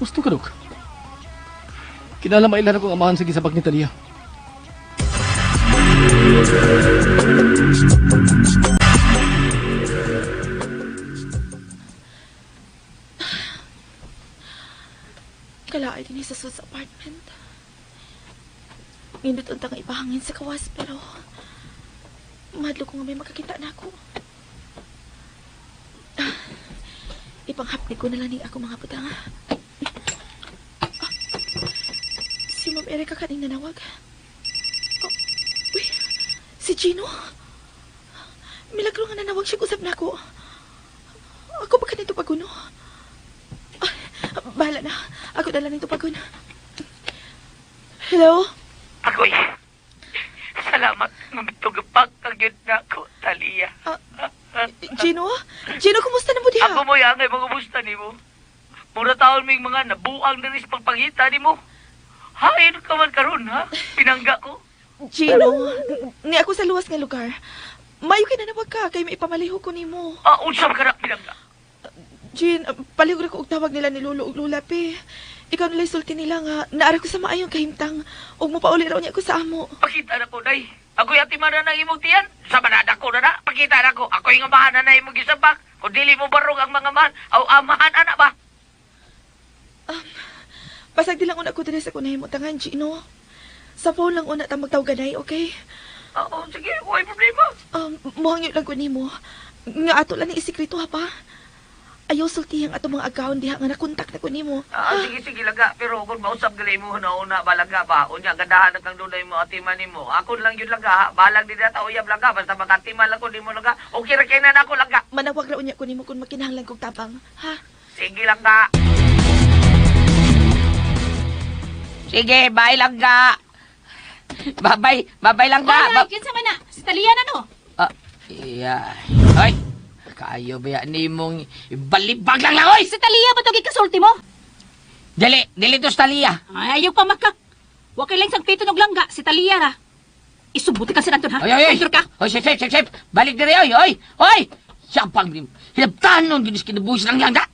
Gusto ka, Dok. Kinala mailan akong amahan sa gisabak ni Talia. Kalaay din sa sus apartment. Ngindot untang ipahangin sa kawas pero madlo ko nga may makakita na ako. Ipanghapni ko na lang ni ako mga putang. Si Ma'am Erika kaning nanawag. Uy, si Gino. Milagro nga nanawag siya kusap na ako. Ako ba kanito paguno? Bahala na. Ako dala nito pagun. Hello? Ako'y, salamat nga mitugapag kag yun na ko, Talia. Gino? Gino, kumusta na mo diha? Ako mo yang ay mga musta ni mo. Mura taon may mga nabuang na rin sa pagpangita ni mo. Hain ka man karon ha? Pinangga ko. Gino, ni ako sa luwas nga lugar. Mayo kinanawag ka kay may ipamaliho ko nimo. Unsa ka na pinangga? Jean, palihog na ko og tawag nila ni Lolo ug Lula pe. Ikaw nila isulti nila nga naara ko sa maayong kahimtang ug mopauli raw niya ko sa amo. Pakita na ko, day. Ako'y atiman na ng imong tiyan. Sa manada ko na. Pakita na ko. Ako'y nga mahan na imong gisabak. Kung dili mo barong ang mga man, aw amahan ana ba? Pasag di lang una ko diri sa kunahin mo tangan, Gino. Sa phone lang una ta magtawganay, okay? Oo, sige. Huwag problema. Muhangyo lang ko nimo. Nga ato lang ni isikreto ha pa. Ayaw sultihang ato mga agawon diha nga nakontak na ko nimo. Sige laga. Pero kung mausap gali mo na una balaga ba? Unya gandahan kang dunay mo atiman nimo. Ako lang yun laga. Balag di data uyab laga. Basta makatiman lang ko nimo laga. Okay ra kay na ako laga. Manawag ra unya ko nimo kung makinahanglan kog tabang, ha? Sige laga. Sige, bye laga. Bye laga. Ay, kinsa man na? Si Talia na no? Yeah. Ay. Kayo ba yan mong balibag lang oy! Si Talia ba ito gikasulti mo? Dili to sa Talia. Ay, ayaw pa makak. Wakay lang sang pito ng langga, si Talia ra. Isubuti ka sinanton ha? Oy! Traitor ka? Oy, sip! Balik diri, oy! Siyapang, hinabtahan nun, ginis kinabuhis ng langga.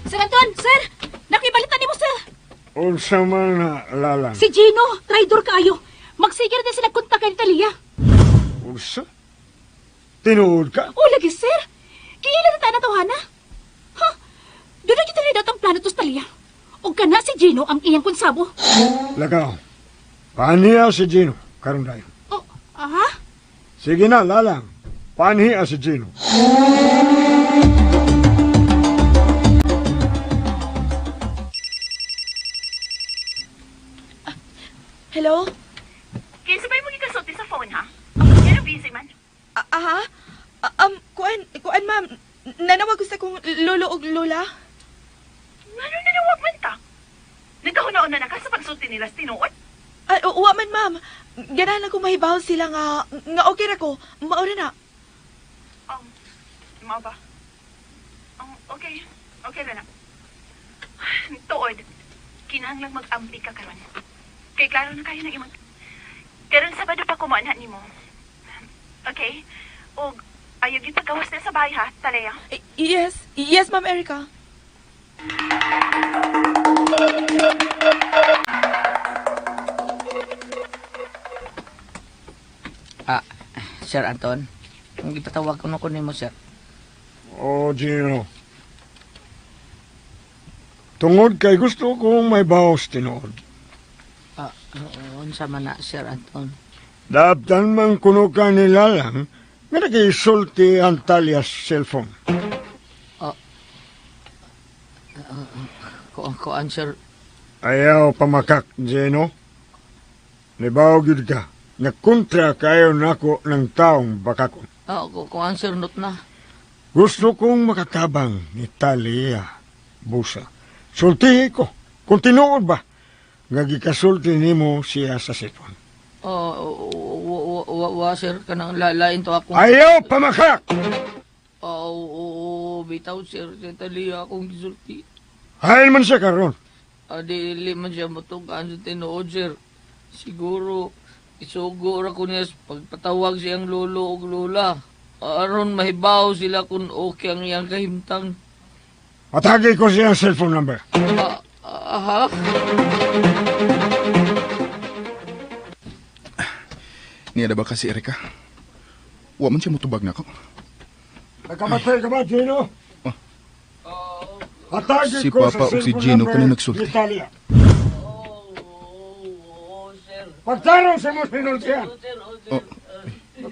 Sir Anton, sir! Nakibalitan ni mo, sir! Unsa man na lalang? Si Gino, traitor kayo. Magsigir din sila kontak kay Talia. Unsa? Tinuod ka? O, lagi, sir. Kailan na tayo natawhana? Ha? Doon na kita rin ang plano to sa Talia. O ka na si Gino ang iyang konsabo. Lagaw. Paniya si Gino. Karon dayon. O, aha? Sige na, lalang. Paniya si Gino. Hello? Kinsa ba yung magikasulti sa phone, ha? Yan ang busy man. Kuan ma'am. nanawag ko sa kong lolo o lola. Ano nanawag man ta? Nagkahuna-una na ka sa pagsulti nila sa tinuod? Ay, uwa man, ma'am. Ganahan ako mahibawon sila nga okay ra ko. Maura na. Mao ba? Okay. Okay ra na. Tuod, kinahanglang mag-ampi ka karon. Kay klaro na kayo ng imong... Karon Sabado pa kumana nimo. Okay? O, ayaw yung paggawas na sa bahay ha, Talaya? Yes. Yes, Ma'am Erica. Sir Anton, ang ipatawag ko na ko nimo, sir. O, Gino. Tungod kay gusto kong may bawas tinuod. Unsa man na, Sir Anton? Daaptan man kuno ka nila lang nga nag-isulti ang Talia's cellphone. Kuan, sir. Ayaw pamakak, Gino. Libaw gid ka. Nagkontra kayo nako ng taong bakakon. Kuan, sir, not na. Gusto kong makatabang ni Talia Busa. Sultihi ko. Kung tinuod ba, nga gikasulti nimo siya sa cellphone. Sir, kanang lain to ako. Ayaw pamakak! Bitaw, sir. Talia akong gisulti. Hayal man siya karon. Dili man siya matugaan sa tinuod, sir. Siguro, isugo ra ko niya pagpatawag siyang lolo o lola. Aron mahibaw sila kung okay ang iyang kahimtang. Matagay ko siyang cellphone number. Ha? Niya ba kasi Erika? Wa man siya mutubag na ko. Nagkamatay ka ba, Gino? Matagay Si ko Papa sa o si cellphone Gino number ko na nagsulti. ni Talia. Pagtarong sa mo sinultihan.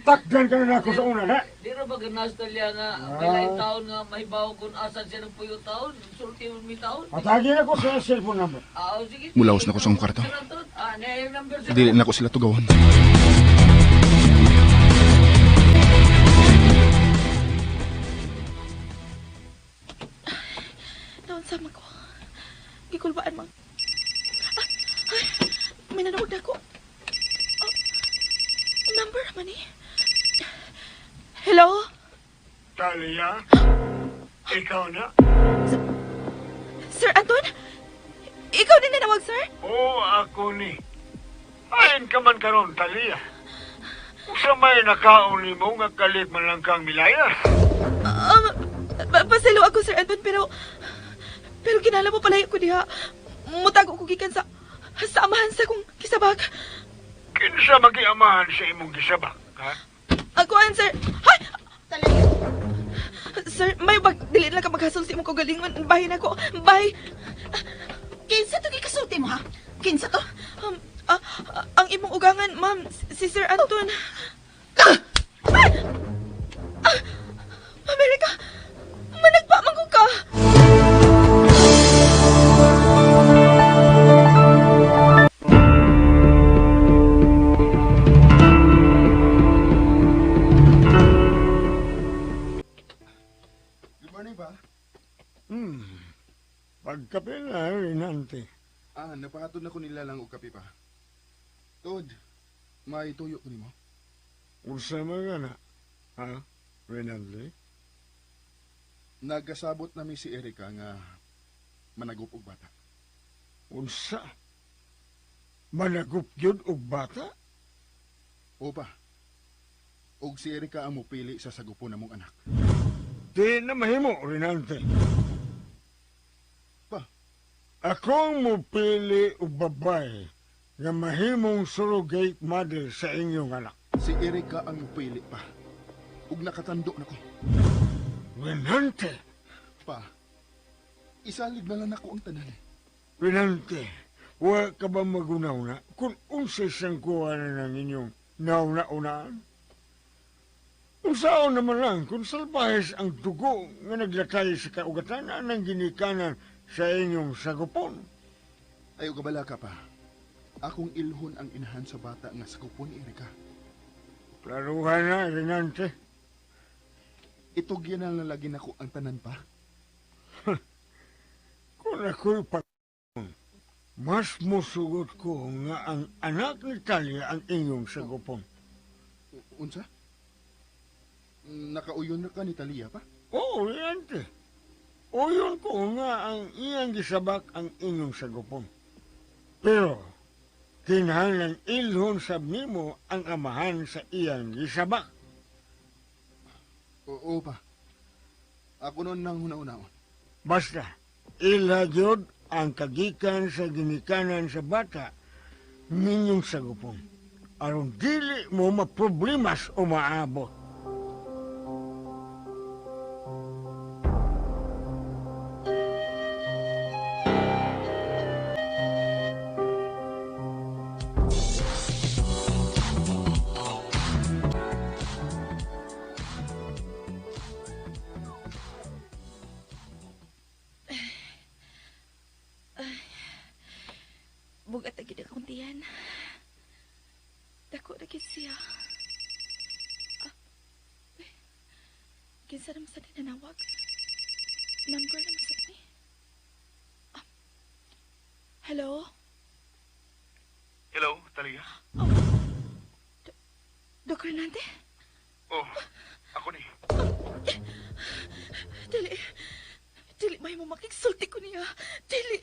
Takdan ka na ako sa una, ha? Di ra ba ganas talya nga pilay taon nga mahibaw kung asan siya ng puyo taon? Sulti mo mi taon? Matagay ako sa cellphone number. Sige. Mulaos na ko sa akong kwarto. Yung number, sir. Dili na ko sila tugawon. Naon sama ko. Gikulbaan, ma'am. May nanawag na ako. Number naman eh. Hello? Talia? Ikaw na? Sir Anton? Ikaw din nanawag, sir? Oo, ako ni. Ayon ka man karon, Talia. Sa may nakaon ni mo nga kalit man lang kang milayas. Pasilo ako, Sir Anton, pero kinala mo pala ko diha. Mutago ko gikan sa amahan sa kong kisabak. Kinsa magiamahan sa imong gisabak, ha? Akuan, sir. Hay! Sir, may dili lang ka maghasol sa imong kagalingon. Bahay na ko. Bahay. Kinsa to gikasulti mo ha? Kinsa to? Ang imong ugangan, ma'am, si Sir Anton. Amerika, managpamang ko ka. Good morning ba? Pagkape na, Rinante. Napahatod na ko nila lang og kape pa. Tod, may tuyo ko nimo. Unsa mga na, ha, Rinante? Nagkasabot na mi si Erika nga managup og bata. Unsa? Managup yun og bata? O pa. Og si Erika ang mupili sa sagupon namong anak. Di na mahimo, Rinante. Pa? Ako ang mupili og babae nga mahimong surrogate mother sa inyong anak. Si Erika ang mupili pa. Ug nakatando na ko. Rinante! Pa, isalig na lang ako ang tanan. Rinante, wa ka ba magunaw na kung unsay siyang kuha na ng inyong nauna-unaan? Unsaon naman lang kung salbahes ang dugo nga naglatay sa kaugatan ng ginikanan sa inyong sagupon. Ayaw kabala ka pa. Akong ilhon ang inahan sa bata nga sagupon ni Erika. Klaruhan na, Rinante. Itugyan na lalagin ako ang tanan pa. Kung ako'y mas musugot ko nga ang anak ni Talia ang inyong sagupon. Unsa? Nakauyon na ka ni Talia pa? Oo, yan te. Uyon ko nga ang iyang gisabak ang inyong sagupon. Pero, kinahanglan ilhon sab nimo ang amahan sa iyang gisabak. Oo pa. Ako noon nang una-unaon. Basta, ilagyod ang kagikan sa ginikanan sa bata ninyong sagupon. Aron dili mo maproblemas o maabot. Bugat lagi na akong tiyan. Dako na siya. Kinsa naman sa nanawag? Number naman sa ni. Hello? Hello, Talia? Dok Renante? Oh, ako ni. Dili may mo makiksulti ko niya. Dili.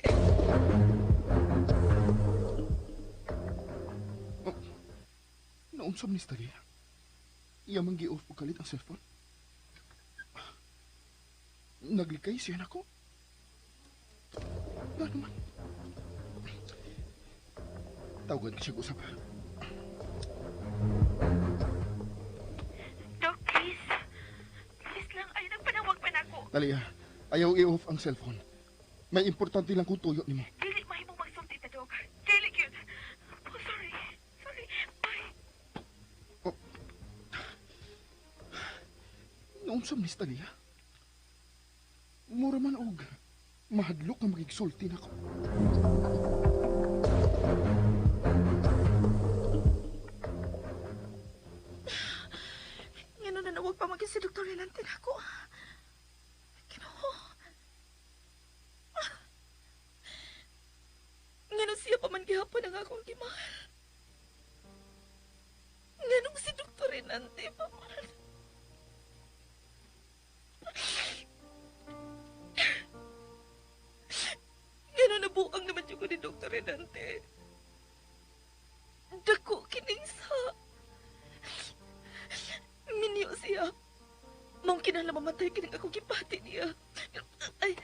Naunsam ni Talia. Iya man gi-off og kalit ang cellphone. Naglikay siya nako. Ano man? Tawagan siya usap. Dok, please. Please lang, ay nagpanawag pa na ako. Talia, ayaw i-off ang cellphone. May importante lang kung tuyo nimo. Dili may mo magsulti ta, Dok. Dili yun. Oh, sorry. Sorry. Bye. Naunsam ni Talia. Mura man og mahadlok nga magigsulti nako. Ngano na nawag pa maging si Dr. Renante na ako. Ginoo. Ngano siya pa man gihapon ang akong gimahal. Nganong si Dr. Renante pa man. Ngano nabuang naman yung ko ni Dr. Renante. Dako kining sa... Minyo siya. Mungkin na mamatay kining ako gipati niya. Ay,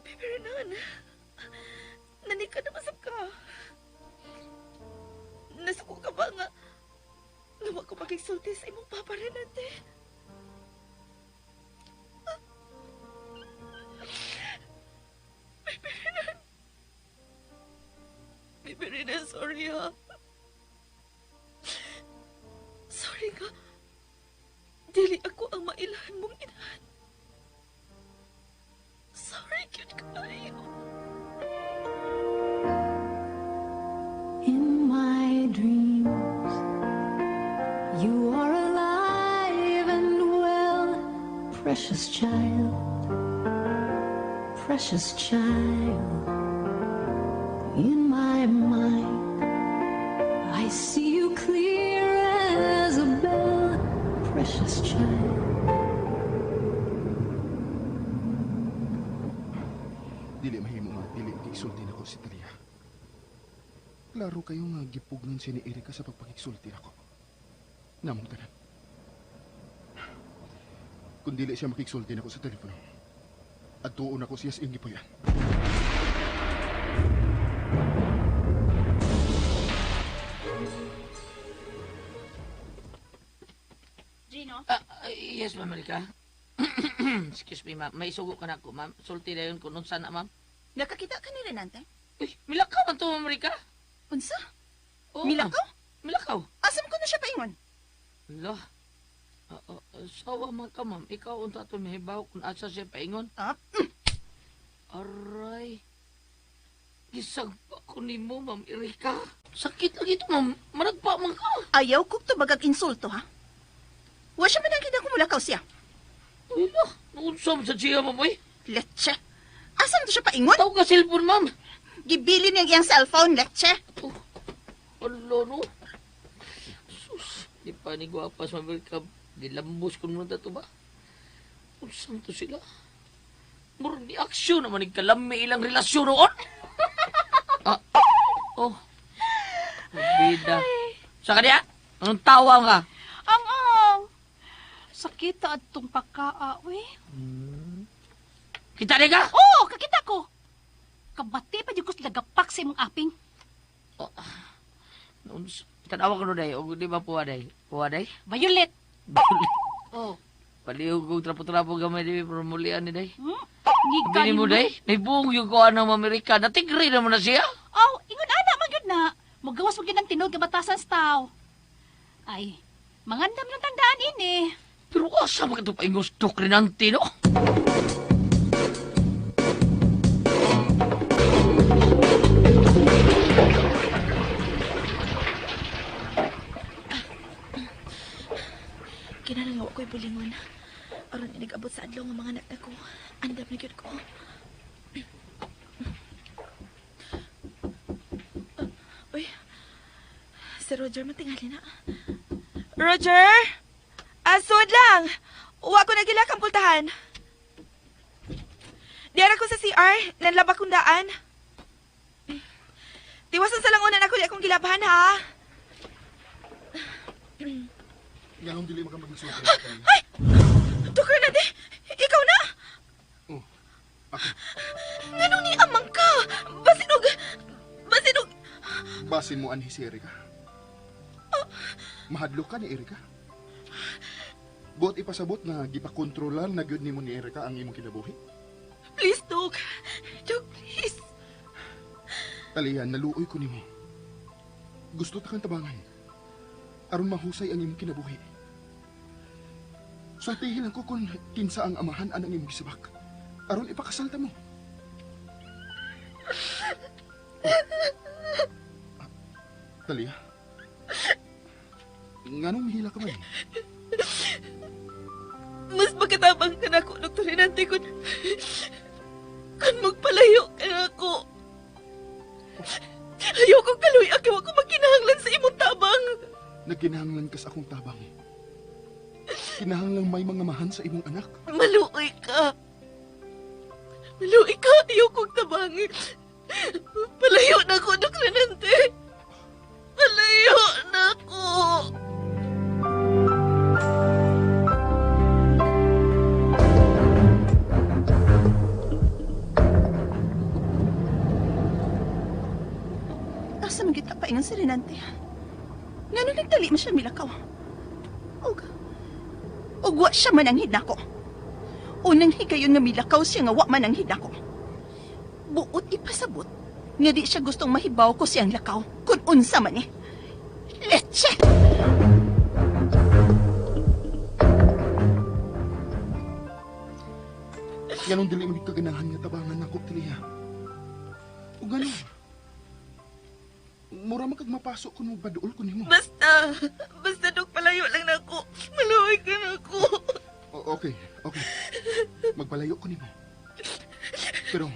Baby Renan. Nanika na masap ka. Nasuko ka ba nga? Nga ko magigsulti sa imong papa Renante. Baby Renan. Baby Renan, sorry ha. Sorry ka. Dili ako ang mailahan mong inahan. Sorry, cute kayo. In my dreams, you are alive and well, precious child, precious child. In my mind, I see you clear as a bell, precious child. Dili mahimo nga dili magigsulti nako si Talia. Klaro kayo nga gipugnan si ni Erika sa pagpagigsulti nako. Namong tanan. Kung dili siya makigsulti nako sa telepono, at tuon ako siya sa iyong gipuyan. Gino? Yes, Ma'am Erika. Excuse me, ma'am. May sugo ka na ako, ma'am. Sulti na yun kung nun sana, ma'am. Nakakita ka ni Renante? Uy, milakaw man to, Ma'am Erika. Unsa? Oo, Milakaw? ma'am. Milakaw. Asam ko na siya paingon? Ala. Sawa man ka, ma'am. Ikaw unta ito mahibaw kung asa siya paingon. Ah? Aray. Gisagpa ko ni mo, Ma'am Erika. Sakit lagi ito, ma'am. Maragpa man ka. Ayaw ko to bagag insulto, ha? Wa siya man ang ko mulakaw siya. Wala, naunsa sa siya, ma'am, oy. Leche. Asan to siya paingon? Tawag ka cellphone, ma'am. Gibili niyang iyang cellphone, leche. Ano, no? Sus, di pa ni Guapas, Amerika. Gilambos ko naman to ba? Unsang to sila? Murang di aksyon naman ni kalami ilang relasyon noon. Oh. Bida. Sa kanya? Anong tawa ka? Ang sakita at tong pagkaawi. Kita rin ka? Oo, kakita ko. Kabati pa di ko sila gapak sa imong aping. Tanawa ko no, day. O di ba puwa, day? Puwa, day? Violet. Oh. Palihog kong trapo-trapo gamay di promulian ni day. Giga Bini mo, day? May buong yung kuha ng Amerika. Natigri naman na siya. Oh, ingon ana man gyud na. Mugawas mo gyud ang tinud nga batasan sa tao. Ay, mangandam lang tandaan ini. Pero asa mo ka ito paingos dokrinante, no? Kinalangaw ako'y bulingon. Aron inigabot sa adlaw nga mga anak na ko. Andam na gyud ko. Uy, si Roger matingali na. Roger! Asod lang! Uwa ko nagila kang pultahan. Diara ko sa CR, nanlaba kong daan. Tiwasan sa langunan ako di akong gilabahan, ha? Ganong dili makamagsulat. Ay! Dr. Nade! Ikaw na! Oh, ako. Ganong ni amang ka! Basinog! Basin mo anhi si Erika. Mahadlok ka ni Erika. Buot ipasabot na gipakontrolan na gyud nimo ni Erika ang imong kinabuhi. Please, Doc. Doc, please. Talian, naluoy ko nimo. Gusto ta kang tabangan. Aron mahusay ang imong kinabuhi. Sultihin ako kung kinsa ang amahan anang imong gisabak. Aron ipakasalta mo. Talia. Nganong mihila ka man? Mas magkatabang ka na ako, Dr. Renante, kung magpalayo ka na ako. Ayaw kong kaluy, ayaw ako magkinahanglan sa imong tabang. Nagkinahanglan ka sa akong tabang. Kinahanglang may mga mahan sa imong anak. Maluoy ka. Maluoy ka, ayaw kong tabang. Palayo na ako, Dr. Renante. Palayo na ako. Asa man kita paingon si Renante? Nga nung nagdali mo siya milakaw. Og wa siya man ang hinako. Unang higayon nga milakaw siya nga wa man ang hinako. Buot ipasabot nga di siya gustong mahibaw ko siyang lakaw kung unsa man eh. Leche! Ganong dili mo kaganahan nga tabangan ako, Talia. O ganon. Mura magkagmapasok kung magbaduol ko nimo. Basta, Dok, palayo lang na ako. Maluoy ka na ako. Okay. Magpalayo ko nimo. Pero,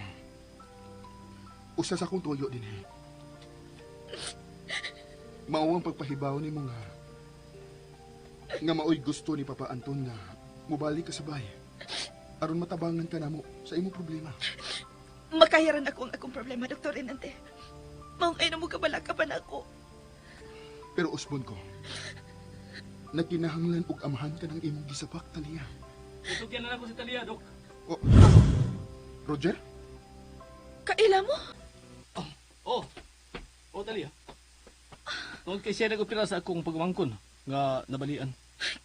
usas akong tuyo din eh. Mao ang pagpahibaw nimo nga maoy gusto ni Papa Anton nga mubalik ka sa bahay. Aron matabangan ka namo sa imong problema. Makahiran ako ang akong problema, Dr. Renante. Maong ay na mo kabalakapan ako. Pero usbon ko, nagkinahanglan og amahan ka ng imong gisapak, Talia. Tutugyan na ako si Talia, Dok. Oh, Roger? Kaila mo? Oh, Talia. Huwag kay siya nag-opera sa akong pagmangkon nga nabalian.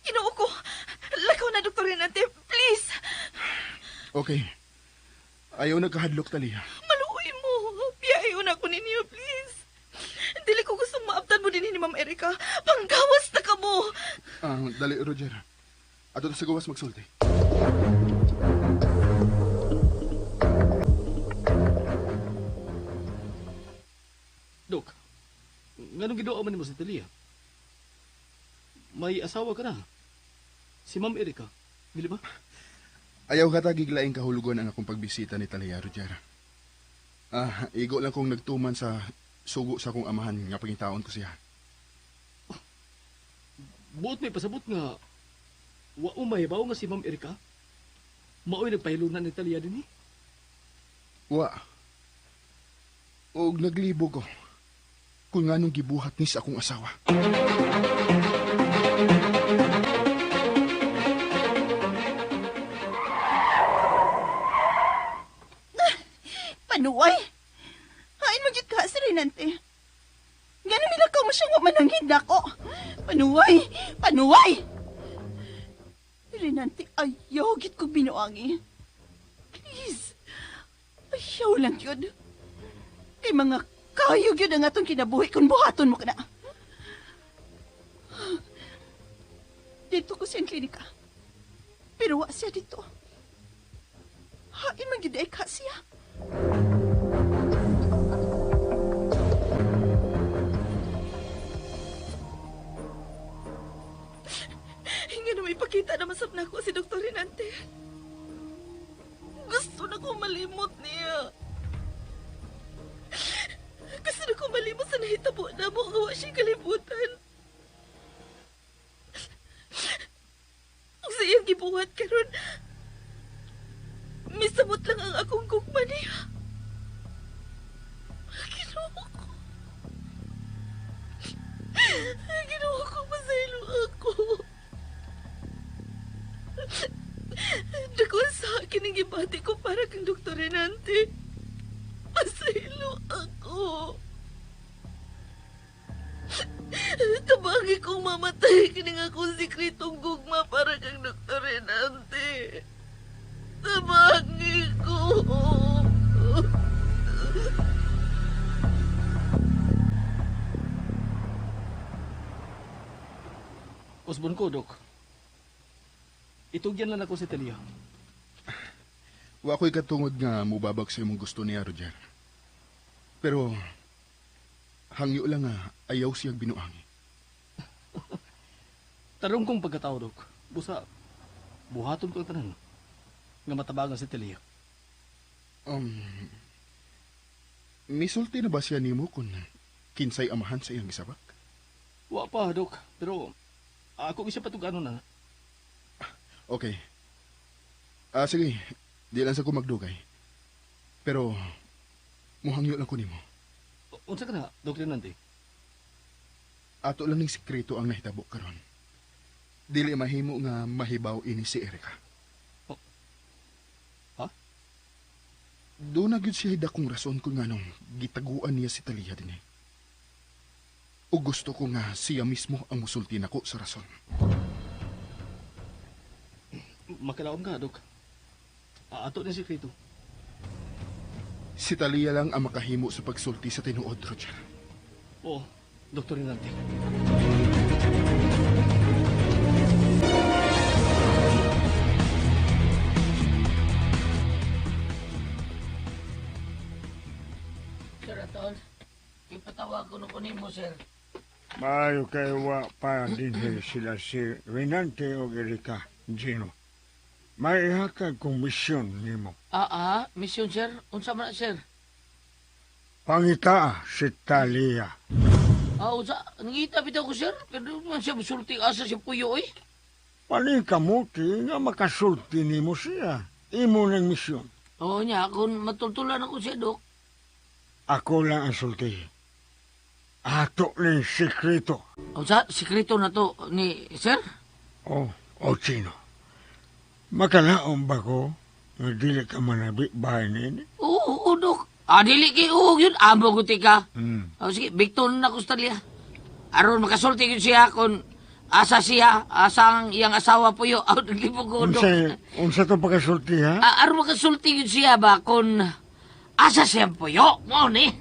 Ginoo ko. Lakaw na, Dr. Renante. Please. Okay. Ayaw nagkahadlok, Talia. Maluoy mo. Piyayo na ako ninyo, please. Dili ko gustong maabtan mo din ni Ma'am Erika. Panggawas na ka mo. Dali, Roger. Ato sa gawas magsulti. Dok, nganong gidoa man mo si Talia? May asawa ka na. Si Ma'am Erika, dili ba? Ayaw ka tagiglaing kahulugan ang akong pagbisita ni Talia, Roger. Igo lang kong nagtuman sa sugo sa akong amahan nga pangitaon ko siya. Buot may pasabot nga, wa umay ba nga si Ma'am Erika? Mao'y nagpahilunan ni Talia din eh. Wa. Og naglibo ko kung nganong gibuhat ni sa akong asawa. Panuway! Hain mo dyan ka, si Renante. Gano'n nilakaw mo siya nga mananghin ako. Panuway! Panuway! Renante, ayaw git ko binuangi. Please, ayaw lang yun. Kay mga kayog yun ang atong kinabuhi kung buhaton mo ka na. Dito ko siyang klinika. Pero wa siya dito. Hain man yun ay ka siya. Nga na may pakita na masap na ako si Dr. Renante. Gusto na kong malimot niya. Gusto na kong malimot sa nahitabo na mo nga wa siyang kalibutan. Ang sa iyang gibuhat karon, misabot lang ang akong gugma niya. Ginoo ko. Ginoo ko, masaylo ako. Dakon sa akin ang gibati ko para kang Dr. Renante. Masaylo ako. Tabagi kong mamatay kining akong sikretong gugma para kang Dr. Renante. Tabagi ko. Usbon ko, Dok. Itugyan lang ako si Talia. Wa ko'y katungod nga mubabag sa imong gusto niya, Roger. Pero, hangyo lang nga ayaw siyang binuangi. Tarong kong pagkatao, Dok. Busa, buhaton ko ang tanan. Nga matabagan si Talia. Misulti na ba siya nimo kung kinsay amahan sa iyang gisabak? Wa pa, Dok. Pero, ako isa patugano na. Okay. Sige. Di lang sa ko magdugay. Pero, muhangyo lang ko nimo. Unsa ka na, Dr. Renante? Ato lang ning sikreto ang nahitabo karon. Dili mahimo nga mahibaw ini si Erika. Ha? Doon na gyud siya dakong rason kung nganong gitaguan niya si Talia din eh. O gusto ko nga siya mismo ang musulti nako sa rason. Makalaon ka, Dok. Ato na sikreto. Si Talia lang ang makahimo sa pagsulti sa tinuod, Roger. Oo, Dr. Renante. Sir Aton, ipatawag ko na mo, sir. Maayo kayo wa pa din sila si Renante o Erika, Gino. May ihakag kong misyon nimo. Mission, sir. Unsa man na, sir? Pangita si Talia. Unsa? Nangita bitaw ko, sir. Pero man siya musulti asa siya puyo, eh. Panikamuti nga makasulti nimo siya. Imo ng misyon. Oo niya, kung matultulan ako siya, Dok. Ako lang ang sulti. Ato ng sikreto. Unsa? Sikreto na to ni, sir? O Gino. Makalaon ba ko nga dili ka manabi bahay nini? Oo, Dok. Dili kay uog yun. Amo ko tika. Sige, bigton na ko sa Talia. Aron makasulti yun siya kung asa siya, asang iyang asawa po yun. Naglipo ko, Dok. Unsa to pagkasulti, ha? Aron makasulti yun siya ba kung asa siya po yun. Mo ni.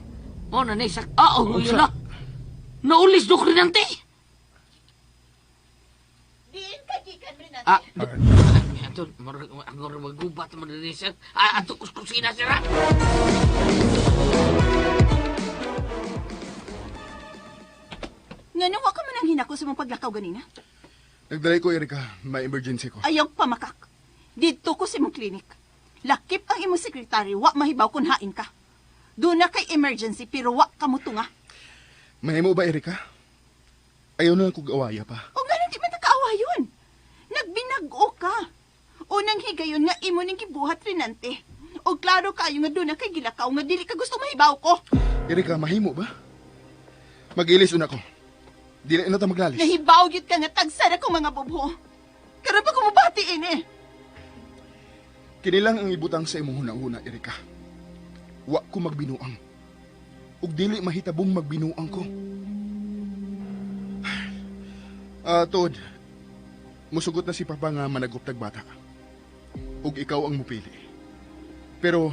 Yun na. Naulis, Dok Renante. Diin ka, Gikan Renante. Ito, ang magubat naman din siya. Ato kuskusina siya. Nga nawa ka man ang hinako sa mong paglakaw ganina. Nagdalay ko, Erika. May emergency ko. Ayaw pamakak. Dito ko sa imong klinik. Lakip ang imong sekretary, wa mahibaw kung hain ka. Doon na kay emergency, pero wa ka mo tunga. Mahimo ba, Erika? Ayaw na lang kong awaya pa. O nga di man nakaawayon. Nagbinag-o ka. O nang higayon nga imo ning gibuhat Renante. O klaro kayo nga doon na kay gilakaw nga dili ka gusto mahibaw ko. Erika, mahimo ba? Mag-ilis una ko. Dili na ta maglalis. Nahibaw gyud ka nga tagsara kong mga bubho. Karon pa kumubatiin eh. Kinilang ang ibutang sa imong huna-huna, Erika. Wa ko magbinuang. Ug dili mahitabong magbinuang ko. Tod, musugot na si Papa nga managop bata. Ug ikaw ang mupili. Pero,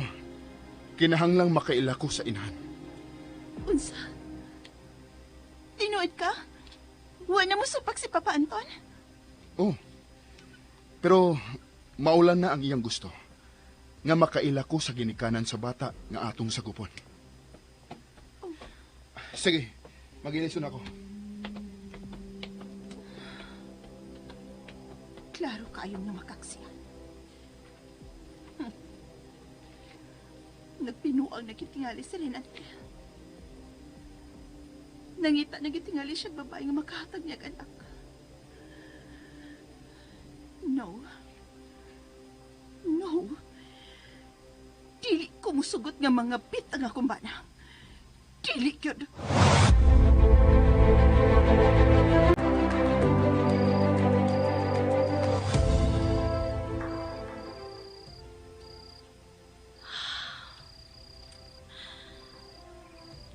kinahanglang makaila ko sa inahan. Unsa? Tinuod ka? Wa na mo supak si Papa Anton? Oh, pero maulan na ang iyang gusto nga makaila ko sa ginikanan sa bata nga atong sagupon. Sige, mag-ilison ako. Klaro kayong na makaksiya. Nagpinuang nagitingali si Renante. Nangita nagitingali siya babae nga makahatag niya anak. No. No. Dili ko musugot nga mga bit ang akong bana. Dili yun.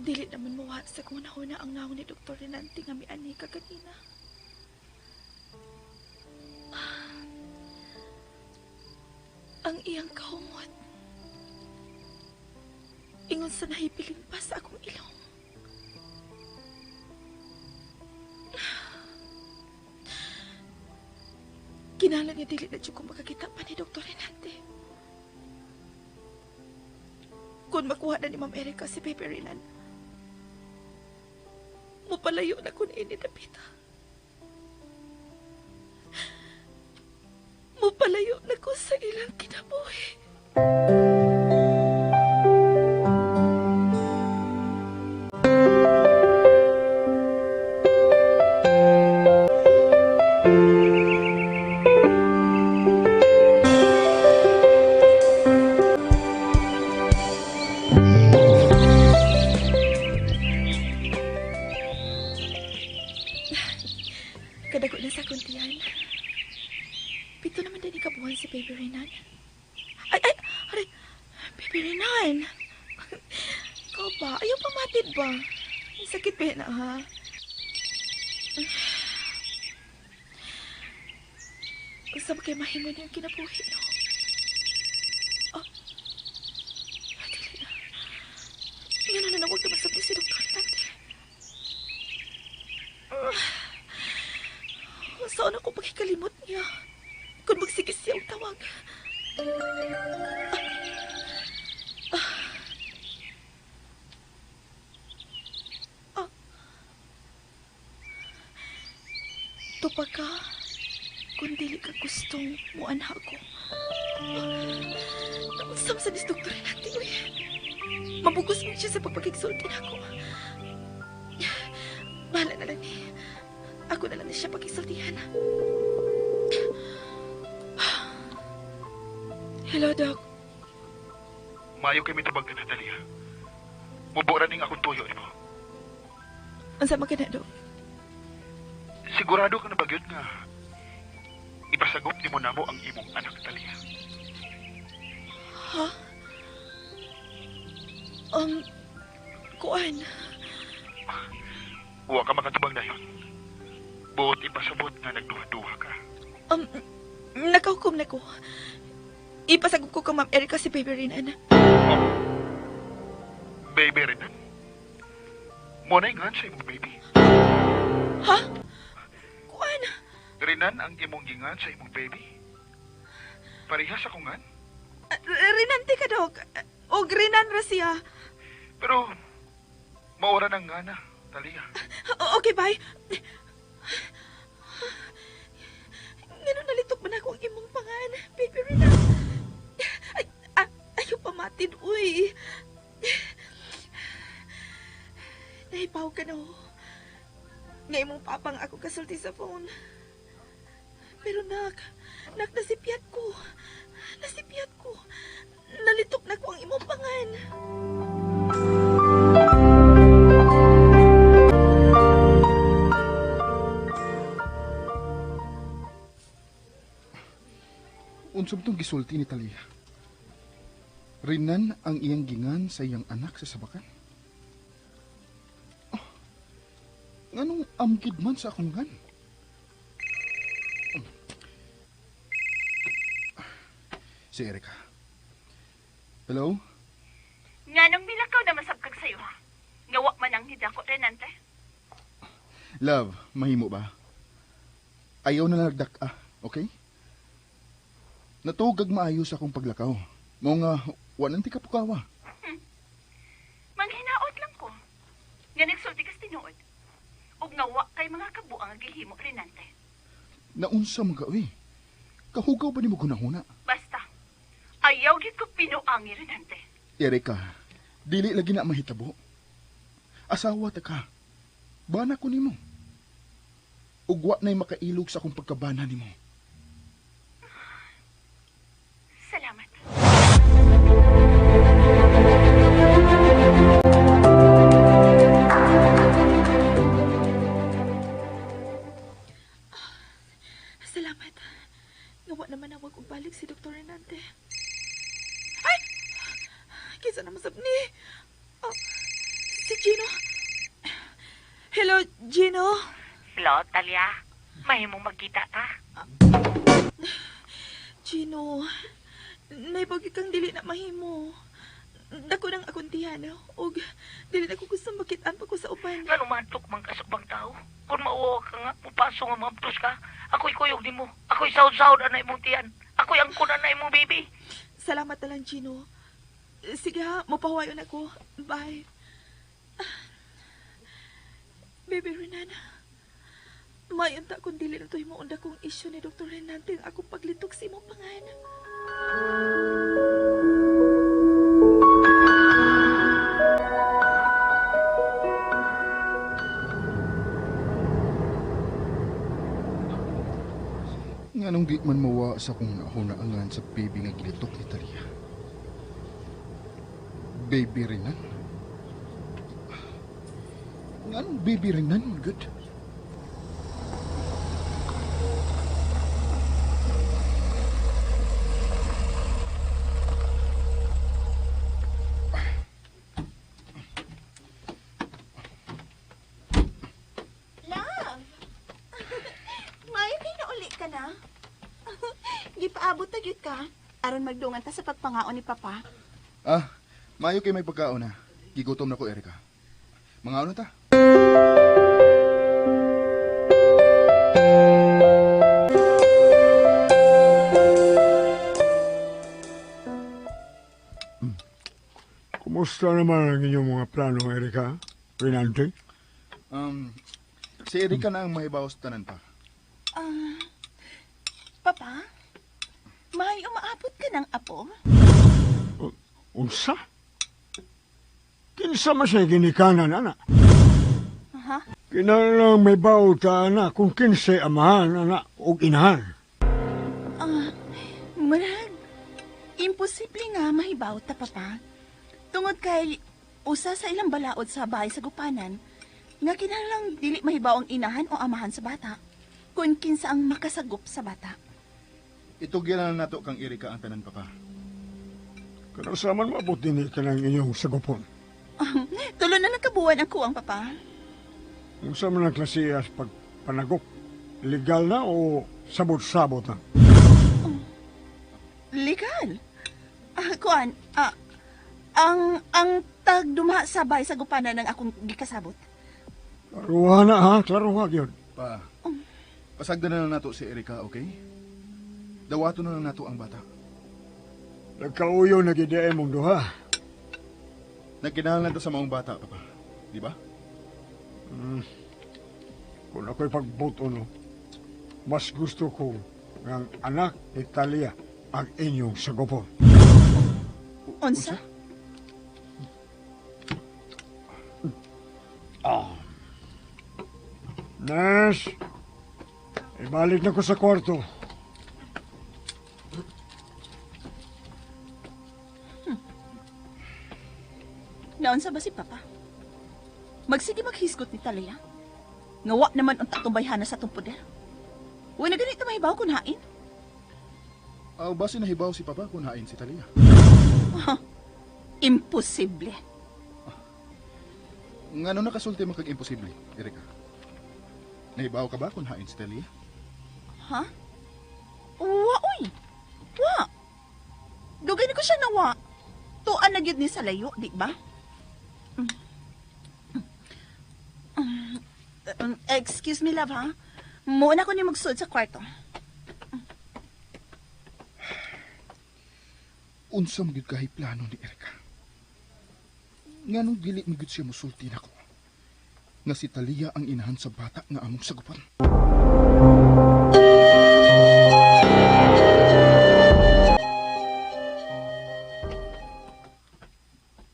Dili naman mawa sa kuna-una ang naon ni Dr. Renante nga miani ka kanina. Ang iyang kahumot. Ingon sa nahipiling pa sa akong ilong. Kinala niya dili na dyan kung makakita pa ni Dr. Renante. Kung makuha na ni Ma'am Erika si Pepe Renan, mupalayo na ko ni Dapita. Mupalayo na ko sa ilang kinabuhi. Kadago na sa kuntiyan. Pito naman din ikabuhan si Baby Renan. Ay! Baby Renan! Ikaw ba? Ayaw pamatid ba? May sakit ba na, ha? Gusto ba kayo mahingon yung kinabuhi, no? Oh. Dili na. Yan na huwag na masabi si Dr. Renante. Saan ako pagkikalimot niya? Kung magsigis siya ang tawag. Tupa ka kung dili ka gustong muanha ko. Nagsam sa dis Dr. Renante, uy. Mabugos mo siya sa pagpagigsulti na ako. Bahala na lang ni. Ako na lang na siya pag-isultihan. Hello, Doc. Maayo kay mitabag na Natalia. Mubora ning akong tuyo ni mo. Ang sama ka na, Doc. Sigurado ka na bagyod nga ipasagop ni mo na mo ang imong anak, Natalia. Ha? Kuan. Huwag ka makatubang na yun. Buot ipasabot na nagduha-duha ka. Nakahukom na ko. Ipasagop ko ka Ma'am Erika si Baby Renan. Oh. Baby Renan? Muna ingan sa imong baby. Ha? Kuan? Renan ang imong gingan sa imong baby? Parehas ako ngan? Renante ka, Doc. O Renan ra siya. Pero, maura ng ngana, Talia. Okay, bye. Ngano nalitok man ako ang imong pangan, Baby Rina. Ay, ayaw pamatid, uy. Nahibaw ka na, oh. Nga imong papang ako kasulti sa phone. Pero nasipyat ko. Nalitok na ko ang imong pangan. Unsab tong gisulti ni Talia. Rinan ang iyang gingan sa iyang anak sa sabakan. Oh, nganong amgid man sa akong ngan? Si Erika. Hello? Nga nang milakaw na masabkag sa'yo, ha? Ngawa man ang nidako, Renante. Love, mahimo ba? Ayaw na nagdak okay? Natugag maayos akong paglakaw. Mao nga, wanan ti kapukawa. Manghinaot lang ko. Nga nagsulti kas tinuod. Ug ngawa kay mga kabuang gihimo, Renante. Naunsa mga uy. Kahugaw ba ni mo gunahuna? Basta, ayaw gid ko pinuangi, Renante. Erika, dili lagi na mahitabo. Asawa ta ka. Bana ko nimo. Ugwa na'y makailog sa akong pagkabana nimo. Salamat. Salamat. Ngawa naman ang wag balik si Dr. Renante. Ay! Kisa na masab ni... si Gino. Hello, Gino. Hello, Talia. Mahimong magkita ta. Gino, naibagi kang dili na mahimo. Dako nang akong tiyana. Og dili na ko gusto makitaan pa ko sa uban. Nga numantok mang kasubang tao. Kung mauwa ka nga, mupaso nga mamtos ka. Ako'y kuyog ni mo. Ako'y sahod-sahod anay mong tiyan. Ako'y angkon anay mong baby. Salamat na lang, Gino. Sige ha, mapahawayon ako. Bye. Baby Renana, mayunta kung dili na to'y maunda kong isyu ni Dr. Renante ang akong paglitok sa imong pangan. Nganong di man mawa sa kung nahunaangan sa baby nga gilitok ni Talia. Baby Rinan? Nganong baby Rinan? Good. Love! May pinauli ka na? Gipaabot na gyud ka. Aron magdungan ta sa pagpangaon ni Papa. Mayo kay may pagkaon na. Gigutom na ko, Erika. Mga ano ta? Kumusta naman ang inyong mga plano, Erika? Renante? Si Erika na ang mahibaw sa tanan pa. Papa? May umaabot ka ng apo? Unsa? Kinsa man siya ginikanan, anak? Ha? Kinalang may bawo ta, anak, kung kinsay amahan, anak, o inahan. Marag, imposible nga mahibaw ta, Papa. Tungod kay usa sa ilang balaod sa bahay sa Gupanan, nga kinalang dili mahibaw ang inahan o amahan sa bata, kung kinsa ang makasagop sa bata. Itugyan na nato kang Erika ang tanan, Papa. Kanasaman maabot din ka ng inyong sagupon. Tulo na nagkabuan ang kuwang, Papa. Unsa man ang klasiyas pagpanagop? Legal na o sabot-sabot na? Legal? Ang tagduma sa bahay sa Gupanan ng akong gikasabot. Klaruha na ha, klaruha yun. Pa, pasagdan na lang nato si Erika, okay? Dawato na lang nato ang bata. Nagkauyo na gidae mong duha. Nagkinahalan to sa maong bata, Papa. Di ba? Kung ako'y pagbuto, no, mas gusto ko ng anak ni Talia ang inyong sagupon. Unsa? Nes, ibalik na ko sa kwarto. Naunsa ba si Papa? Magsige maghisgot ni Talia. Ngawa naman ang tatumbayhana sa tong poder. Uy na ganito mahibaw kung hain. Aw, base nahibaw si Papa kung hain si Talia. Imposible. Ngano nakasulti man kag imposible, Erika? Nahibaw ka ba kung hain si Talia? Ha? Wa, uy. Wa. Dugay ko siya na wa. Tuan na gyud ni sa layo, di ba? Excuse me, love, ha? Muna ko ni magsud sa kwarto. Unsa magyud kahay plano ni Erika? Nganong dili magyud siya musulti nako? Nga si Talia ang inahan sa bata nga among sagupan.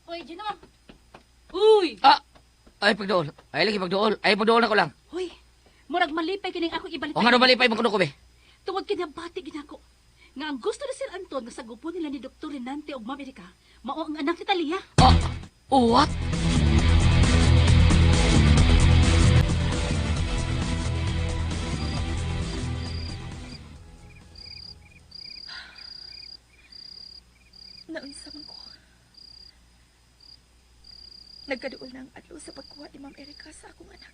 Uy, Gino! Uy! Ay, pagdool. Ay, lagi pagdool. Ay, pagdool na ko lang. Uy! Murag malipay kining ako ibalik. O nga no malipay mo kuno ko be. Tungod kinabati ginako. Nga ang gusto ni Sir Anton nga sagupon nila ni Dr. Renante og Ma'am Erika, mao ang anak ni Talia. What? Naunsa man ko. Nagkaduol na ang adlaw sa pagkuha ni Ma'am Erika sa akong anak.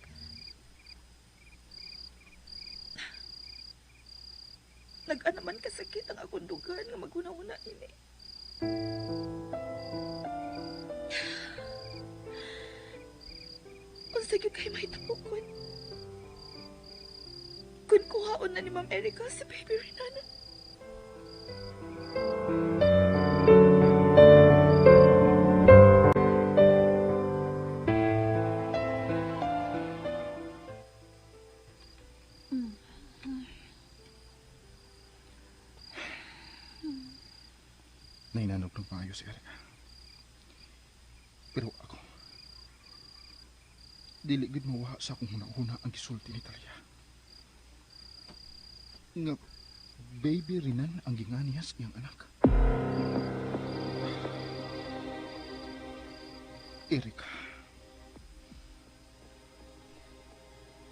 Nag-ana man kasakit ang akong dugan nga maghuna-huna ini. Unsa gyud kay mahitapokon? Kun kuhaon na ni Ma'am Erika si baby Renana. Nainanog ng paayos si Erika. Pero ako, dili gid mawaha sa akong hunahuna ang gisulti ni Talia. Nga baby Renan ang ginganiyas iyang anak. Erika,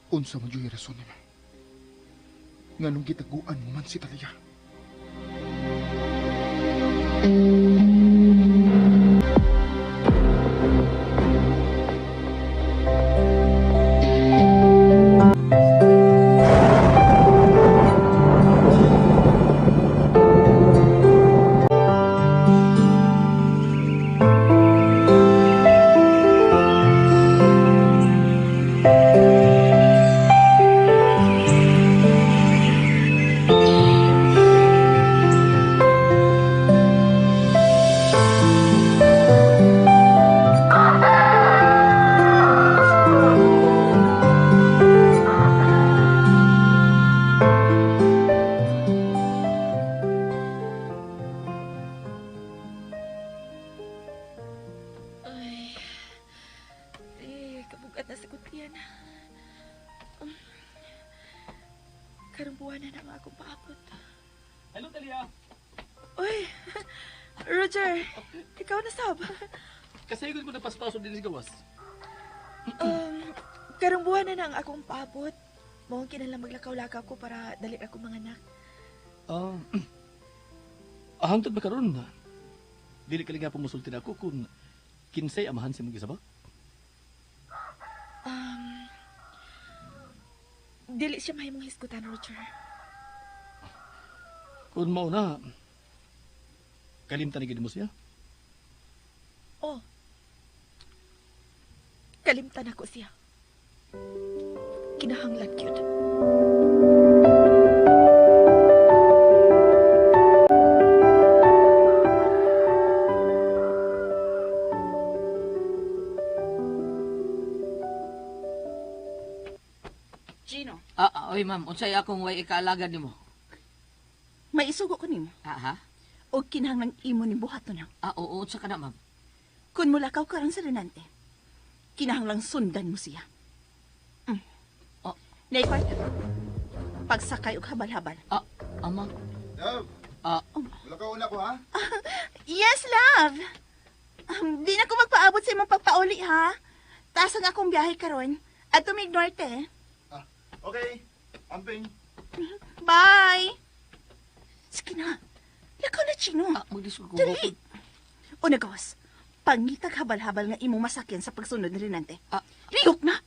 unsa man jud rason nimo? Nganong gitaguan mo man si Talia? Kabugat na sa kutiyan. Karong buwan na ang akong paabot. Hello, Talia. Uy! Roger! Ikaw na sab. Kasi ko na paspaso din sa gawas. Karong buwan na ang akong paabot. Mawang kinalang maglakaw-lakaw ko para dali ako mga anak. Hangtod ba karon na? Dili ka lang nga pumusulti na ako kung kinsay amahan si mong isaba? Dili siya mahimong hisgutan, Roger. Kung mao na, kalimtan ni mo siya? Oh. Kalimtan ako siya. Kinahanglan yun. Gino. Oy ma'am, unsay akong way ikaalagad nimo? May isugo ko nimo. Ha? O kinahanglang imo ni buhato na. Oo, sa ka na, ma'am. Kung mulakaw ka rin sa Renante, kinahanglang sundan mo siya. Oh. Nay, partner. Pagsakay og habal-habal. Ma'am. Love, wala ka una ko ha? Yes, love. Di na ko magpaabot sa imong pagpauli, ha? Taas ang akong biyahe karon at tumig norte. Okay, amping. Bye! Sige na. Lakaw na, Chino. Magdisod ko. Dali! O nagawas, pangitag habal-habal nga imong masakyan sa pagsunod ni Renante. Lihok na!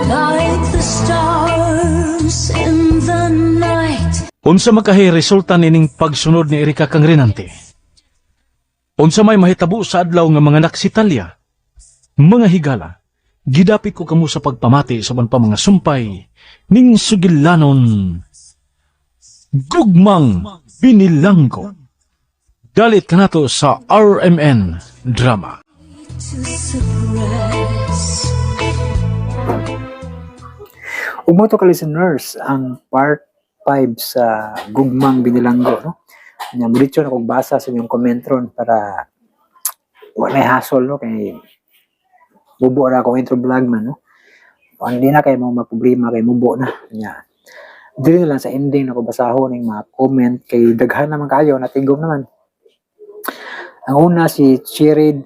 Like the stars in the night. Unsa makahi resulta nining pagsunod ni Erika kang Renante? Unsa may mahitabo sa adlaw nga mga anak si Talia? Mga higala, gidapit ko kamo sa pagpamati sa pa mga sumpay ning sugilanon. Gugmang Binilanggo. Dalit kanato sa RMN Drama. To suppress. Umoto ka listeners ang part 5 sa Gugmang Binilanggo, no? Nya muritso na kog basa sa inyong komentron para wala hassle, no, kay bubo ra akong intro vlog man, no. Hindi na kay mo maproblema kay mubo na nya. Dili na lang sa ending na ko basahon ning mga comment kay daghan naman kayo natigom naman. Ang una si Cherry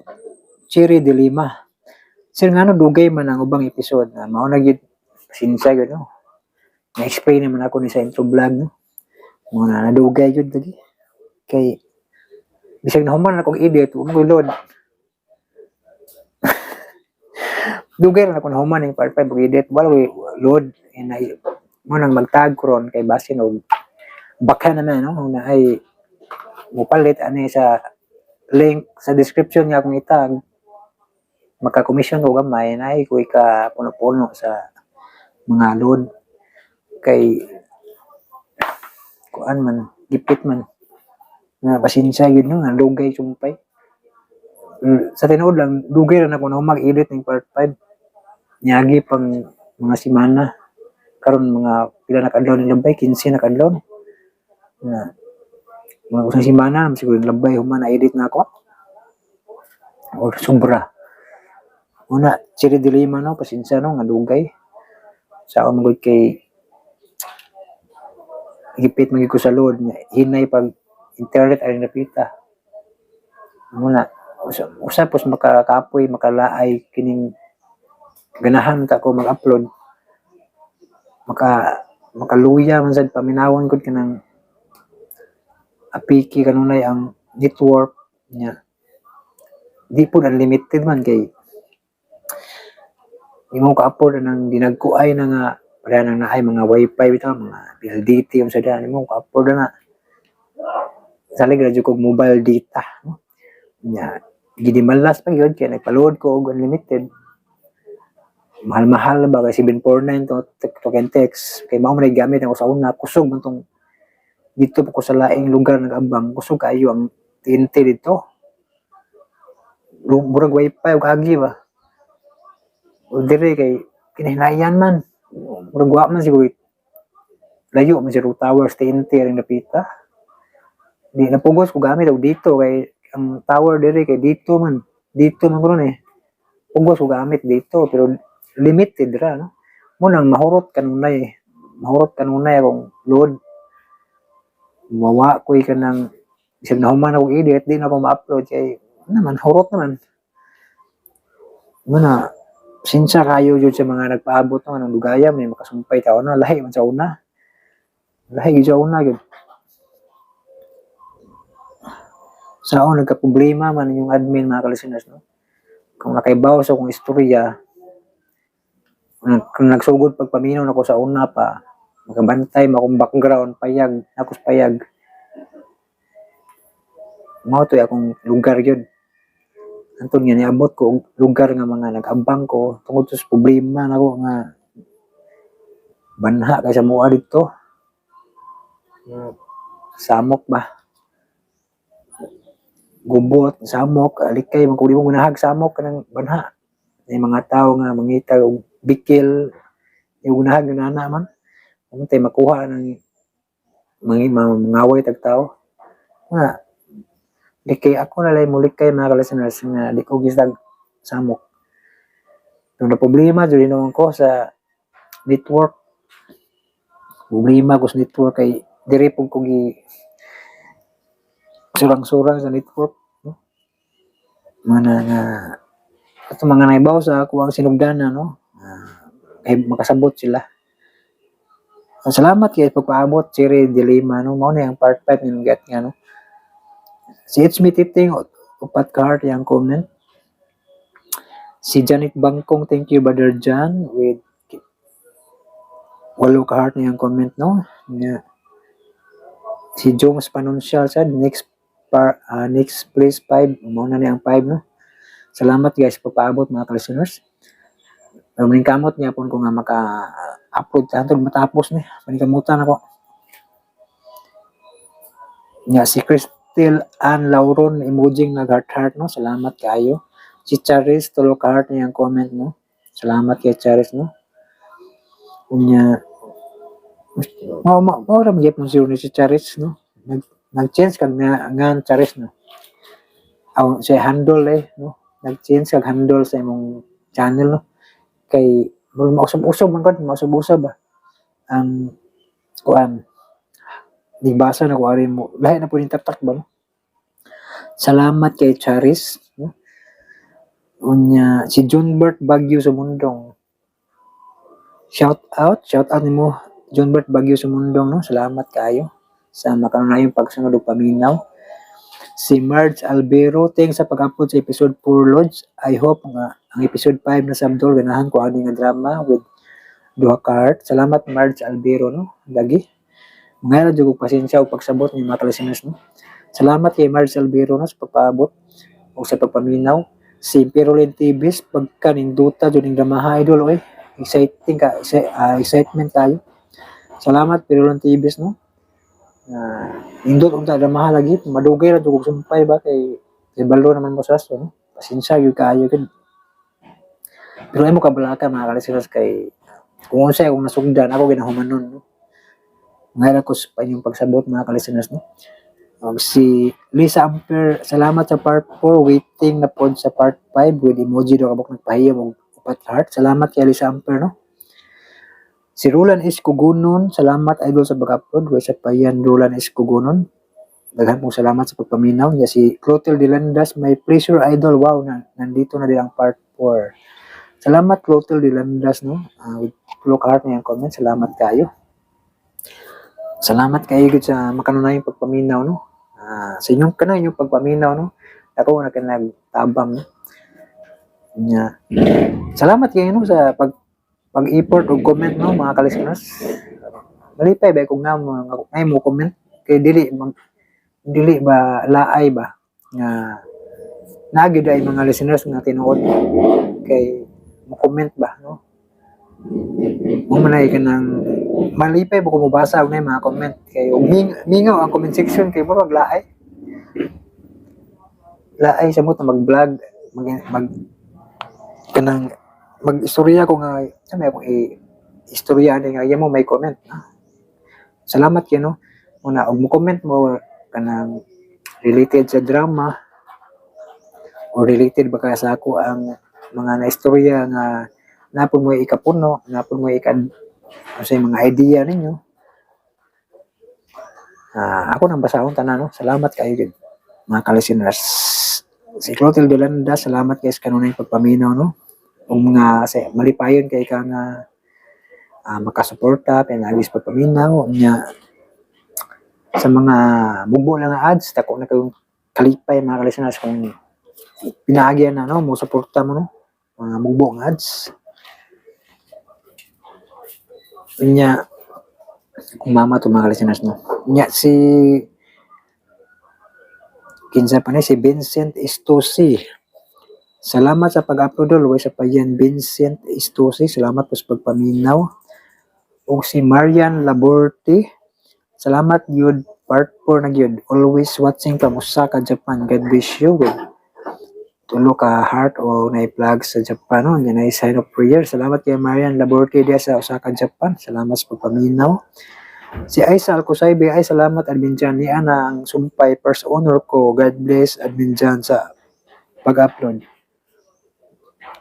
de Lima. Sir ngano dugay man ang ubang episode na mao na gid sinsay gud, no. Na-explain naman ako ni sa intro vlog, no. Mga nadugay yun lagi. Kay, bisag nahuman akong edit, umulod. Dugay rin ako nahuman yung part 5 ng edit. Wala ko load. Mo nang magtag ko ron kay basin o baka naman, no. Na ay mupalit ano sa link sa description niya akong itag. Maka-commission ko gamay na ay kuy ka puno-puno sa mga load. Kay kuan man gipit man na pasensya yun, no, nga dugay sumpay. Sa tinuod lang dugay ra na ko na mag-edit ng part 5 nyagi pang mga semana karon mga pila na kadlaw ni labay 15 na kadlaw na mga usang semana siguro labay human na edit na ako o sobra una Cherry de Lima, no, pasensya, no, nga dugay sa akong magod kay higpit magig ko sa load niya hinay pag internet ay napita muna usap pos makakapoy makalaay kining ganahan ta ko mag-upload makaluya man sad paminawon ko kanang apiki kanunay ang network niya di po unlimited man kay imo ka-upload nang dinagkuay na nga para nang naay mga wifi bitaw mga PLDT yung sada nimo ka-upload na salig radyo kog mobile data, no? Nya gidi malas pa gyud kay nagpa-load ko og unlimited mahal-mahal ba kay 749 to token text kay mao man gamit ako sa una kusog man tong dito po ko sa laing lugar nag-abang kusog kayo ang TNT dito murag wifi og agi ba o dire kay kinahinayan man murag wa man siguro layo man zero towers TNT ring napita di napugos ko gamit og dito kay ang tower dire kay dito man ko eh pugos ko gamit dito pero limited ra, no. Munang mahurot kanunay akong load mawa ko kanang isig na human ako edit di na ako ma-upload kay naman hurot naman muna sinsa kayo jud sa mga nagpaabot ng dugaya may makasumpay taon na lahi man sa una gyud sa ako nagka-problema man yung admin mga ka-listeners, no? Kung nakaibaw sa akong istorya, kung nagsugod pagpaminaw na ko sa una pa, magabantay mo akong background, payag, nakos payag. Mao to akong lugar yun. Anton nga niabot ko lugar nga mga nag-abang ko tungod sa problema na ko nga banha kay sa mua dito. Samok ba? gubot, samok, alikay, man kung di mo gunahag samok kanang banha. May mga tao nga mangita og bikil, yung gunahag yung nana man. Kung tayo makuha ng mangaway tag tao. Nga, likay ako na lang mulikay mga kalisteners nga di ko gisag samok. Yung na problema, dyan naman ko sa network. Problema ko sa network kay dire po ko surang-surang sa network. No? Mga nga, ito mga naibaw sa kuwang sinugdana, no? Kaya makasabot sila. Salamat kay pagpaabot siri dilema no mo na yung part 5 yung get nga no. Si It's Me Titing upat ka heart yung comment. Si Janet Bangkong, thank you brother John with 8 ka heart na yung comment no. Yeah. Si Jones Panunsyal said next place 5 mo na yung 5 no. Salamat guys pagpaabot mga listeners. Maraming kamot niya po kung nga maka-upload tanto matapos ni. Panikamutan ako. Nya si Crystal Ann Lauron emojing nag-heart no. Salamat kayo. Si Charis tulo ka heart na yung comment no. Salamat kay Charis no. Nya mo ra magyap mo si Charis no. Nag-change kag nga Charis no. Aw si handle no. Nag-change kag handle sa imong channel no. Kay mausab-usab man gud mausab-usab ba ang kuan di basa na kuari mo lahi na po yung tatak ba no? Salamat kay Charis no? Unya si John Bert Bagyo sa Mundong shout out nimo John Bert Bagyo sa Mundong no salamat kayo sa makanunayong pagsunod ug paminaw. Si Marge Albero, thanks sa pag-upload sa episode 4 Lodge. I hope nga ang episode 5 na sabdol ganahan ko ani nga drama with duha ka heart. Salamat Marge Albero no. Lagi. Ngayon jud og pasensya og pagsabot ni mga listeners no. Salamat kay Marge Albero no sa pagpaabot o sa pagpaminaw. Si Pirolin Tibis pagkaninduta jud ning drama idol oy. Exciting ka excitement tayo. Salamat Pirolin Tibis no. Indot unta drama lagi madugay ra jud og sumpay ba kay balo naman mo sa so no. Pasensya gyud kaayo gid. Pero ay mo kabalaka mga kalisteners kay kung unsay akong nasugdan ako ginahumanon no. Ngayon ako sa inyong pagsabot mga kalisteners no. Si Lisa Amper, salamat sa part 4 waiting na pod sa part 5 with emoji do kabok nagpahiyam og upat heart. Salamat kay Lisa Amper no. Si Roland S. Kugunon, salamat idol sa pag-upload. Way sa payan Roland S. Kugunon. Daghan pong salamat sa pagpaminaw. Ya si Clotel Dilandas, my pleasure idol. Wow, nandito na din ang part 4. Salamat Clotel Dilandas no. With look heart na yung comment. Salamat kayo. Salamat kayo sa makanunayong pagpaminaw no. Sa inyong inyong pagpaminaw no. Ako na nagtabang no. Nya. Salamat kayo no sa pag-import o comment no mga kalisteners. Malipay ba kung na mo comment kay dili ba laay ba nga nagid ay mga listeners nga tinuod kay mo comment ba no. Mo manay ka nang malipay ba kung mabasa og na mga comment kay mingaw ang comment section kay murag laay. Laay sa mo ta mag-vlog mag kanang mag-istorya ko nga may akong istorya nga mo may comment salamat kayo no una og mo comment mo kanang related sa drama or related ba kaya sa ako ang mga naistorya nga napon mo ikapuno napon mo sa mga idea ninyo ako nang basahon tanan no salamat kayo gid mga kalisteners. Si Clotel Delanda, salamat guys kanunay pagpaminaw no. Kung mga malipayon kay ka nga makasuporta pinagis pagpaminaw nya sa mga bubo lang nga ads tako na kayong kalipay mga kalisteners kung pinaagyan na no mo suporta mo no mga bubo nga ads nya kung mama to mga kalisteners no nya si kinsa pa ni si Vincent Estosi. Salamat sa pag-upload way sa payan Vincent Estosi. Salamat po sa pagpaminaw. O si Marian Laborte. Salamat yun Part 4 na gyud. Always watching from Osaka, Japan. God bless you with tulo ka heart o na-plug sa Japan. No? Yan ay sign of prayer. Salamat kay Marian Laborte dia sa Osaka, Japan. Salamat sa pagpaminaw. Si Aisa Alcosaybe, ay salamat admin dyan. Ni Ana ang sumpay first honor ko. God bless admin dyan sa pag-upload.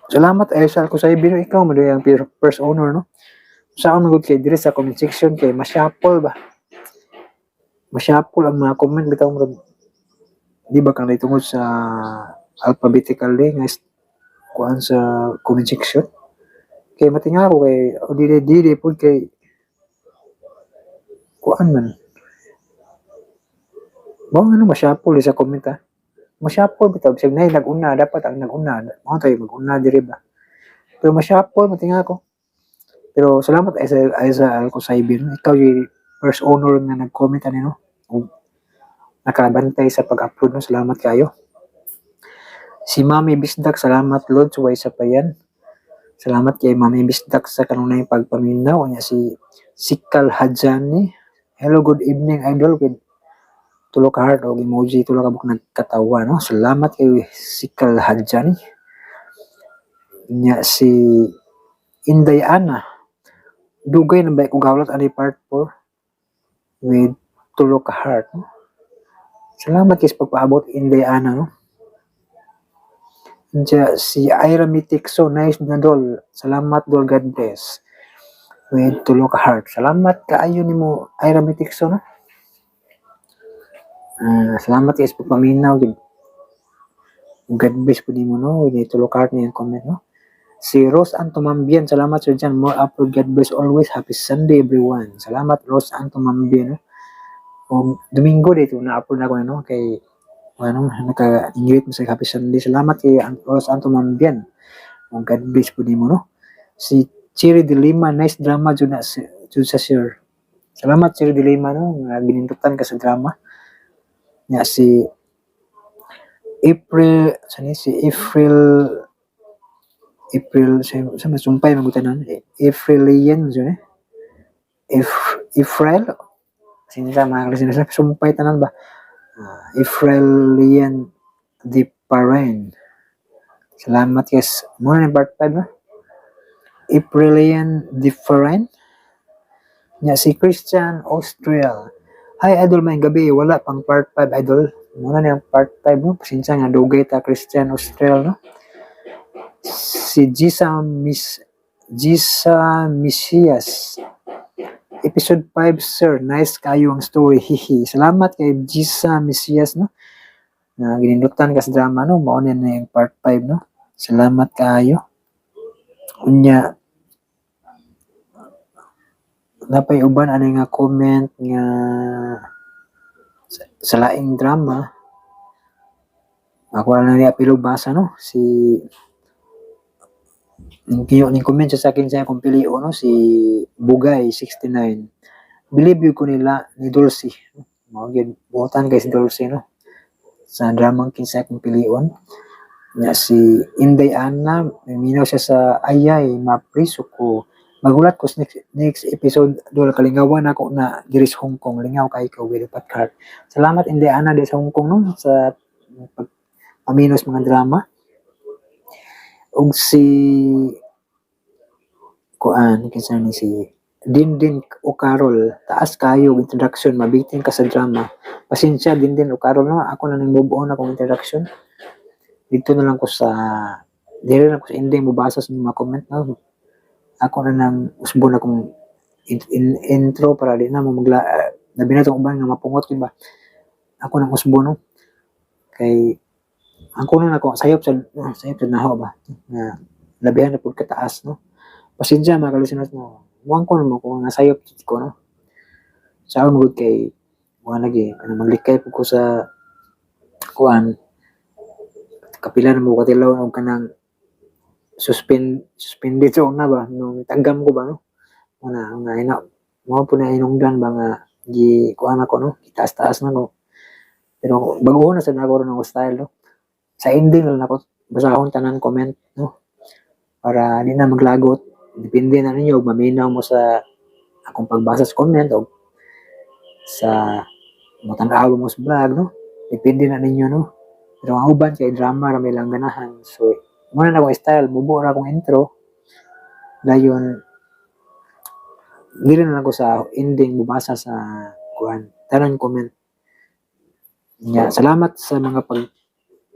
Salamat Aisa Alcosaybe. No? Ikaw mo yung first honor, no? Saan magod kay dire sa comment section kay masyapol ba? Masyapol ang mga comment bitaw mo. Di ba kang tungod sa alphabetically nga kuan sa comment section? Kay matinga ko kay o dili pud kay kuan man. Mo ano masyapol sa comment ha? Masyapol bitaw bisag nay nag-una dapat ang nag-una. Mo tayo mag-una diri ba? Pero masyapol matinga ko. Pero salamat ay sa Alcosaybe. No? Ikaw yung first honor nga nag-comment ano, no? Nakabantay sa pag-upload. No? Salamat kayo. Si Mami Bisdak, salamat Lord. Suway sa payan. Salamat kay Mami Bisdak sa kanunay pagpaminaw. Niya si Sikal Hadjani. Hello, good evening, idol. With tulo ka heart o emoji, tulo ka buk nagkatawa. No? Salamat kay Sikal Hadjani. Niya si Inday Ana. Dugay na ba kung gawlat ani part 4 with tulo ka heart. No? Salamat kay sa pagpaabot Inday Ana. No? Diya, si Ira Mitikso, nice na dol. Salamat dol, God bless. With tulo ka heart. Salamat kaayo ni mo Ira Mitikso. No? Salamat kay sa pagpaminaw. God bless po ni mo. No? With tulo ka heart na yung comment. No? Si Rose Antomambian, salamat Sir Jan. More upload, God bless always. Happy Sunday everyone. Salamat Rose Antomambian. O Domingo dito na-upload ako no kay naka-ingrit mo sa Happy Sunday. Salamat kay Rose Antomambian. O God bless po mo no. Si Chiri de Lima, nice drama jud sa Sir. Salamat Chiri de Lima no, binindutan ka sa drama. Ya si April sa masumpay magutanan Aprilian yun April sinisa mga sinisa sumpay tanan ba Aprilian di Parain. Salamat guys mo na part 5 na Aprilian di Parain nya si Christian Austria. Hi idol, may gabi wala pang part 5 idol mo na yung part 5 no pasensya nga dugay ta Christian Austria no. Si Jisa Misias. Episode 5, sir. Nice kayo ang story. Hihi. Salamat kay Jisa Misias, no? Na ginindutan ka sa drama, no? Maunin na yung part 5, no? Salamat kayo. Unya, napay uban ano nga comment nga sa laing drama. Ako na niya pilubasa, no? Si yung comment sa akin sa akong piliu no si Bugay 69. Believe you ko nila ni Dulce. Mao gyud buotan kay si Dulce no. Sa dramang kinsa akong piliun. Nya si Inday Ana, minaw siya sa ayay mapriso ko. Magulat ko sa next episode dol kalingawan ako na diri sa Hong Kong lingaw kay ko with card. Salamat Inday Ana diri sa Hong Kong no sa paminos mga drama. Og si kuan kinsa ni si Dindin o Carol taas kayo introduction mabitin ka sa drama pasensya Dindin o Carol no ako na ning move on akong introduction dito na lang ko sa dire na ko sa ending mubasa sa mga comment no ako na nang usbon akong intro para di na mo labi na tong uban nga mapungot ko ba ako nang usbon no kay ang kuno na ko sayop sa naho ba nga labihan na pud kataas no pasensya mga kalusinat mo muang ko mo kung nasayop ko no sa ako magud kay mo lagi ano maglikay pud ko sa kuan kapila na mo katilaw og kanang suspended so na ba nung tagam ko ba no una nga ina mo po na inungdan ba nga gi kuan ako no kitaas-taas na no pero bago na sa nagoro ng style no sa ending lang ako basahon tanan comment no para di na maglagot depende na ninyo maminaw mo sa akong pagbasa sa comment o sa matanawa mo sa vlog, no? Depende na ninyo, no? Pero ang uban kay drama ra may lang ganahan. So, muna na akong style, bubo ra akong intro. Dayon, dili na lang ko sa ending bubasa sa kuan. Tanan comment. Salamat sa mga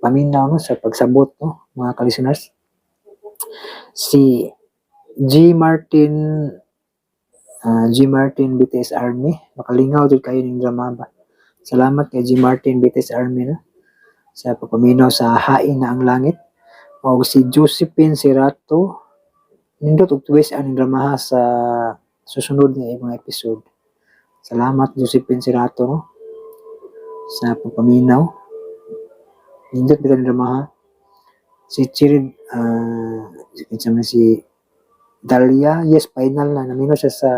paminaw, no, sa pagsabot, no, mga ka-listeners. Si G. Martin BTS Army, makalingaw jud kayo ning drama ba. Salamat kay G. Martin BTS Army, no, sa pagpaminaw sa Hain na ang Langit. O si Josephine Sirato, nindot og twist ang drama sa susunod nga mga episode. Salamat Josephine Sirato, no, sa pagpaminaw. Nindot bilang drama. Si Chirid, si Dalia, yes, final na. Namino siya sa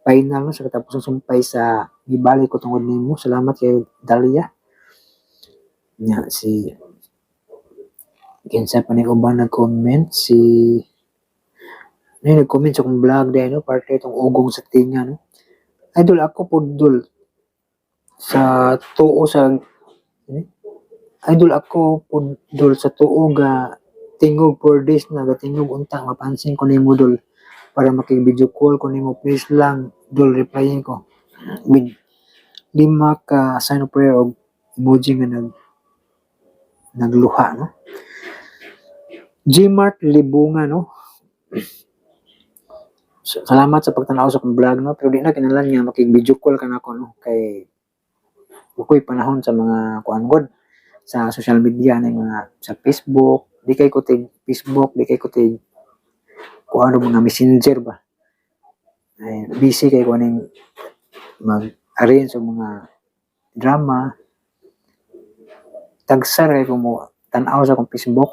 final, no, sa katapos ng sumpay sa Ibalik ko tungod nimo. Salamat kay Dalia. Si kinsa pa ni ubang nag-comment, nag-comment sa kong vlog dahil, no, parte itong ugong sa tinga, no. Idol ako po dul sa tuo sa idol ako po dul sa tuo ga tingog 4 days na gatingog unta mapansin ko nimo dul para maki-video call ko nimo, please lang dul, replyin ko with 5 ka sign of prayer og emoji nga nagluha, no. Gmart Libunga, no. Salamat sa pagtanaw sa akong vlog, no, pero di na kinahanglan nga maki-video call ka nako, no, kay ukoy panahon sa mga kuan god sa social media na mga sa Facebook, di kay ko tig Facebook, di kay ko tig kuan mga messenger ba. Ay, busy kay ko ning mag-arrange sa mga drama. Tagsar kay ko mo tan-aw sa akong Facebook.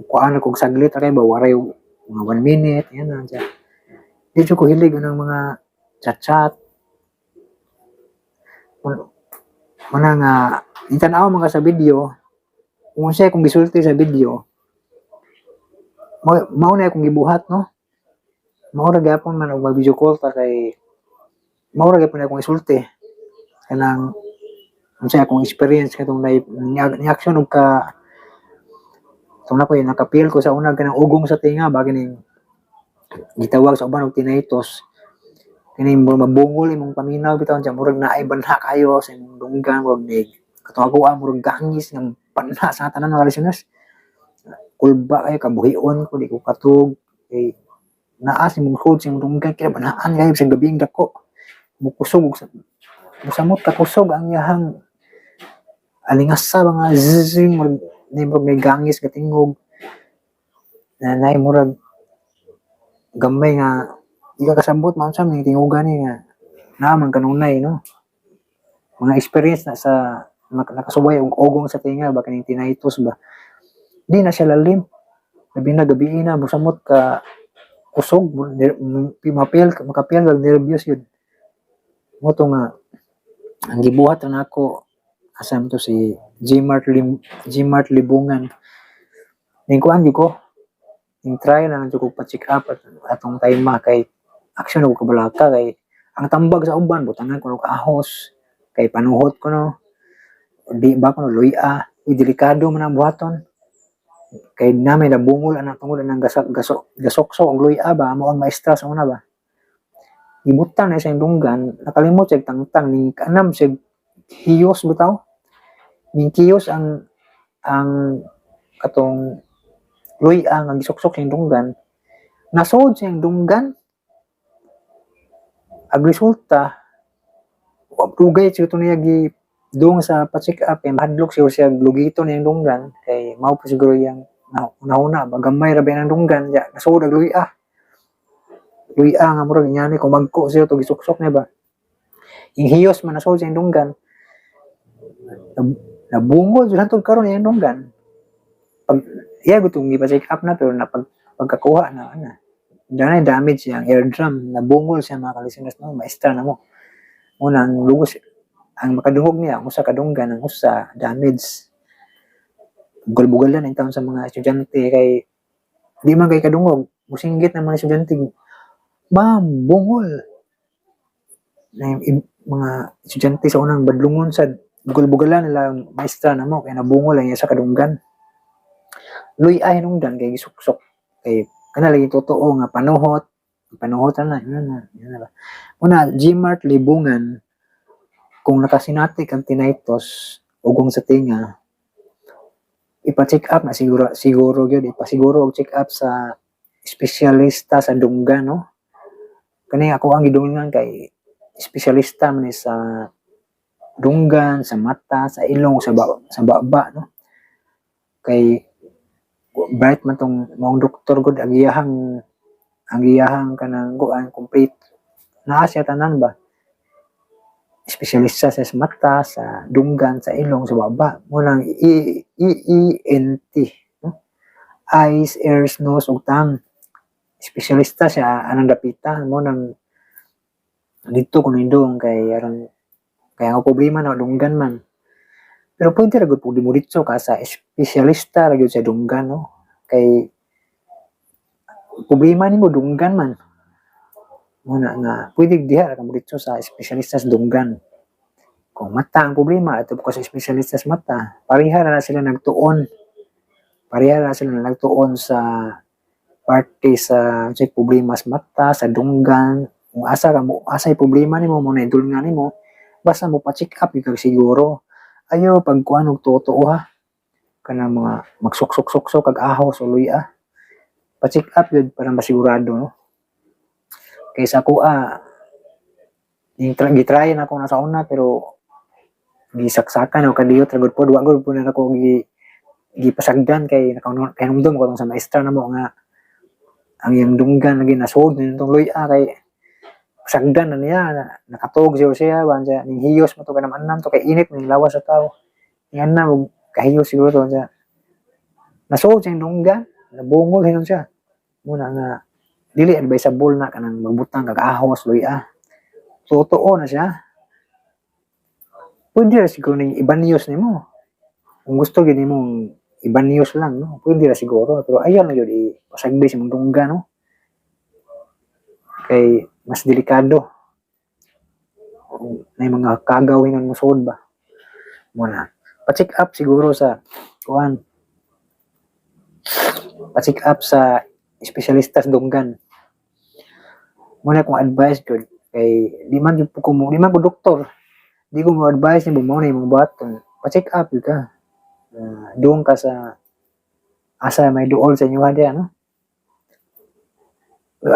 Kuan kog saglit kay ba waray mga 1 minute yan na siya. Di ko hilig ng mga chat-chat. Mana nga itanaw mga sa video, kung siya kung gisulti sa video, mao na akong gibuhat, no. Mao ra gyapon man og mag-video call ta kay mao ra gyapon akong isulti kanang unsay akong experience katong ni action og ka tong na ko nakapil ko sa una kanang ugong sa tinga ba kining gitawag sa uban og tinnitus. Kini mo mabungol imong paminaw bitaw siya murag naay banha kayo sa imong dunggan wag nig katuaguan murag gangis ng panha sa tanan mga listeners. Kulba kay kabuhion ko di ko katug kay naa si imong code sa imong dunggan kaya banhaan kayo sa gabing dako mukusog sa musamot kakusog ang yahang alingasa mga zing murag may gangis katingog na naay murag gamay nga di ka kasambot man sa mga tingugan ni nga naman kanunay, no. Mga experience na sa nakasubay og ugong sa tinga ba kaning tinnitus ba. Di na siya lalim. Labi na gabi na musamot ka kusog makapil kag nervyos yun. Mo to nga ang gibuhat na ako asam to si Gmart Libungan. Ning kuan ko ning try na lang ko pa-check up atong time kay action ako kabalaka kay ang tambag sa uban butangan ko og ahos kay panuhot ko, no, di ba ko luya delikado man ang buhaton kay namin nabungol ang tungod ng gasokso og luya ba mo ang maestra sa una ba gibutan na sa dunggan nakalimot sig tangtang ning kanam sig hiyos bitaw ning kiyos ang katong luya nga gisoksok sa dunggan nasod sa dunggan. Ang resulta, dugay siya ito niya doon sa pa-check up, kay mahadlok siya lugito niyang dunggan, kay mao pa siguro yung una-una, magamay rabi ng dunggan, ya, nasod ang luya. Luya nga murag niya ni, kumagko siya ito, gisuksok niya ba. Yung hiyos man nasod siya dunggan, nabungol siya hantod karon yung dunggan. Iya, gutong ipa-check up na, pero pagkakuha na, dahil damage yung eardrum, nabungol siya mga ka-listeners, no, maestra na mo. Unang lugos, ang makadungog niya, ang usa kadunggan, ang usa damage. Bugal-bugalan ang taon sa mga estudyante, kay di man kay kadungog, musinggit ng mga estudyante, bam, bungol. mga estudyante sa unang badlungon sa bugol-bugalan nila ang maestra na mo kaya nabungol lang niya sa kadunggan. Luy ay hinungdan kay gisuksok kay kana lagi totoo nga panuhot na yun na ba. Una Gmart libungan kung nakasinati kang tinnitus ugong sa tinga ipa-check up na siguro gyud ipasiguro og check up sa espesyalista sa dunggan no. Kani ako ang gidunggan kay espesyalista man ni sa dunggan, sa mata, sa ilong, sa baba no. Kay bright man tong mong doktor gud ang iyahang kanang kuan complete naa siya tanan ba. Espesyalista sa mata, sa dunggan, sa ilong, sa baba. Munang ENT, no? Eyes, ears, nose, ug tongue. Espesyalista siya anang dapitan mo nang dito kuno indong kay aron kaya ang problema na dunggan man. Pero pwede ra gud pud mo dito ka sa espesyalista ra gyud sa dunggan no. Kay problema nimo dunggan man. Muna nga pwede diha ra mo dito sa espesyalista sa dunggan. Kung mata ang problema ato ko sa espesyalista sa mata, pareha na sila nagtuon. Pareha na sila nagtuon sa parte sa problema sa mata, sa dunggan, kung asay problema nimo mo na idulngan nimo, basta mo pa-check up yung siguro. Ayo pag kuan og totoo ha. Kanang mga magsuksok-suksok kag ahos o luya. Pa-check up yun para masigurado no. Kaysa ako gitry na ako na sa una pero gisaksakan o kadiyot ragod po wa gud po na ako gipasagdan kay nakanumdum ko sa maestra na mo nga ang iyang dunggan lagi nasod nitong luya kay sagdan na niya nakatog siya wan siya ning hiyos mo to kanam-anam to kay init ning lawas sa tao yan na kahiyos siguro siya nasod siya dunggan nabungol hinon siya muna nga dili advisable na kanang magbutang kag ahos luya totoo na siya pwede ra siguro ning ibanios nimo kung gusto gyud nimo ibanios lang no pwede ra siguro pero ayan na gyud pasagdi sa mong dunggan no kay mas delikado may mga kagawin ng musod ba muna pa-check up siguro sa kuan pa-check up sa espesyalista sa dunggan muna kung advice good kay di man ko doktor di ko mo advice ni mo na imong baton pa-check up yun ka doon ka sa asa may duol sa inyo hada no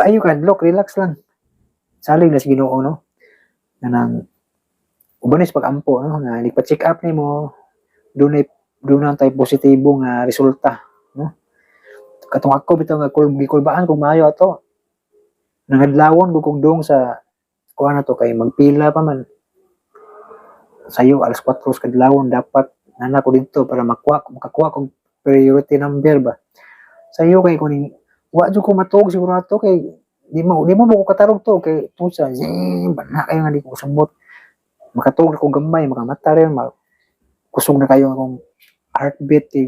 ayo ka look relax lang salig na sa Ginoo no nanang ubanis pag-ampo no nga nagpa-check up nimo doon na tayo positibo nga resulta no katong ako bitaw nga gikulbaan kung maayo ato nangadlawon kung dong sa kuha na to kay magpila pa man sayo alas 4 kadlawon dapat nana ko dito para makakuha kong priority number ba sayo kay kuning wa jud ko matug siguro ato kay di mo ko katarog to kay tusa bana kayo nga di ko sabot makatug ko gamay makamata rin kusog na kayo akong heartbeat kay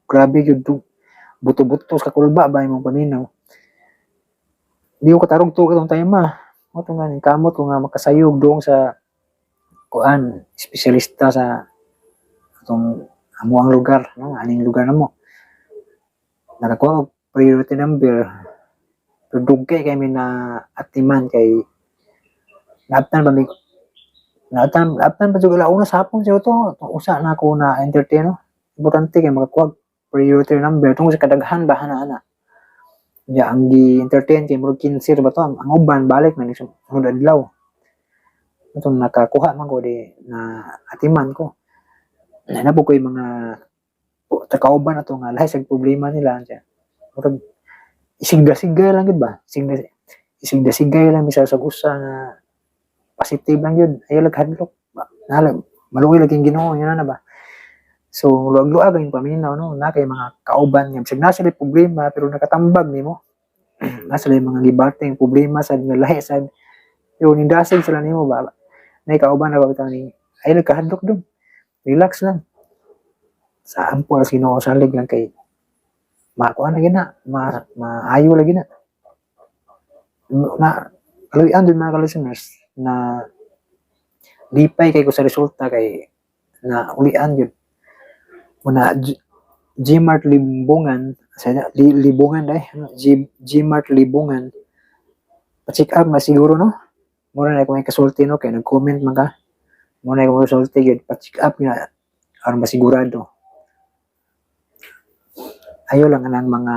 grabe jud buto-buto sa kulba ba imong paminaw di ko katarog to katong time mo to nga kamot ko nga makasayog dong sa kuan espesyalista sa atong amuang lugar no aning lugar namo nakakuha og priority number dugay kay mi na atiman kay naaptan pa jud una sa hapon siya to usa na ako na entertain no importante kay makakuha priority number tungod sa kadaghan ba ana ya ang gi-entertain kay murag 15 ba to ang uban balik na ni sunod adlaw itong nakakuha man ko di na atiman ko na po ko yung mga takauban na to nga lahi sa problema nila siya murag isigda-sigay lang yun ba isigda-sigay lang bisa sa gusa nga positive lang yun ayaw laghadlok maluwi laging Ginoo yun na ba so luag-luag ang paminaw no na kay mga kauban nga bisag na sila problema pero nakatambag nimo na sila mga gibating problema sa nga lahi sa yung nindasig sila nimo ba na kauban na ba ni ay nagkahadlok dun relax lang sa ampo as Ginoo salig lang kay makuha na gina maayo lagi na kaluyan din mga listeners na lipay kay ko sa resulta kay na ulian yun. Muna Gmart Libungan, Libungan dai, Gmart Libungan. Pa-check up na siguro no. Mura na ko may kasulti no kay nag-comment man ka. Mura na ko kasulti gyud pa-check up nga aron masigurado. Ayo lang ang mga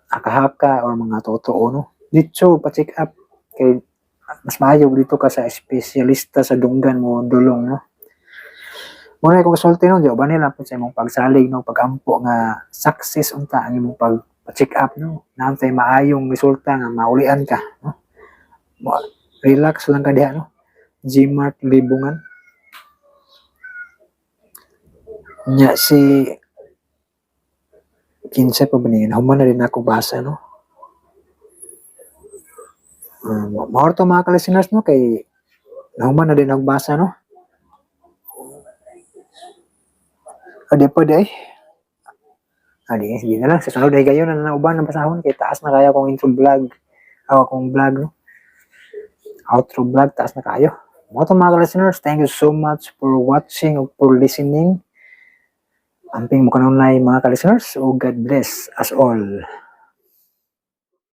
haka-haka or mga totoo no. Dito pa-check up kay mas maayo dito ka sa espesyalista sa dunggan mo dulong no. Muna ko kasulti no, di ba nila po sa imong pagsalig no, pagampo nga success unta ang imong pag-check up no. Naantay maayong resulta nga maulian ka no. Relax lang ka diha no. Gmart Libungan. Nya si kinsa pa ba niya? Human na rin ako basa no. Maorto mga ka-listeners no kay nahuman na din ako basa no. Adi pa day. Adi, sige na lang. Sa sunod ay kayo na nauban ng pasahon. Kaya taas na kaya kung intro vlog. Akong vlog, no? Outro vlog, taas na kayo. Mga mga listeners, thank you so much for watching o for listening. Amping mo kanunay mga ka-listeners. O God bless us all.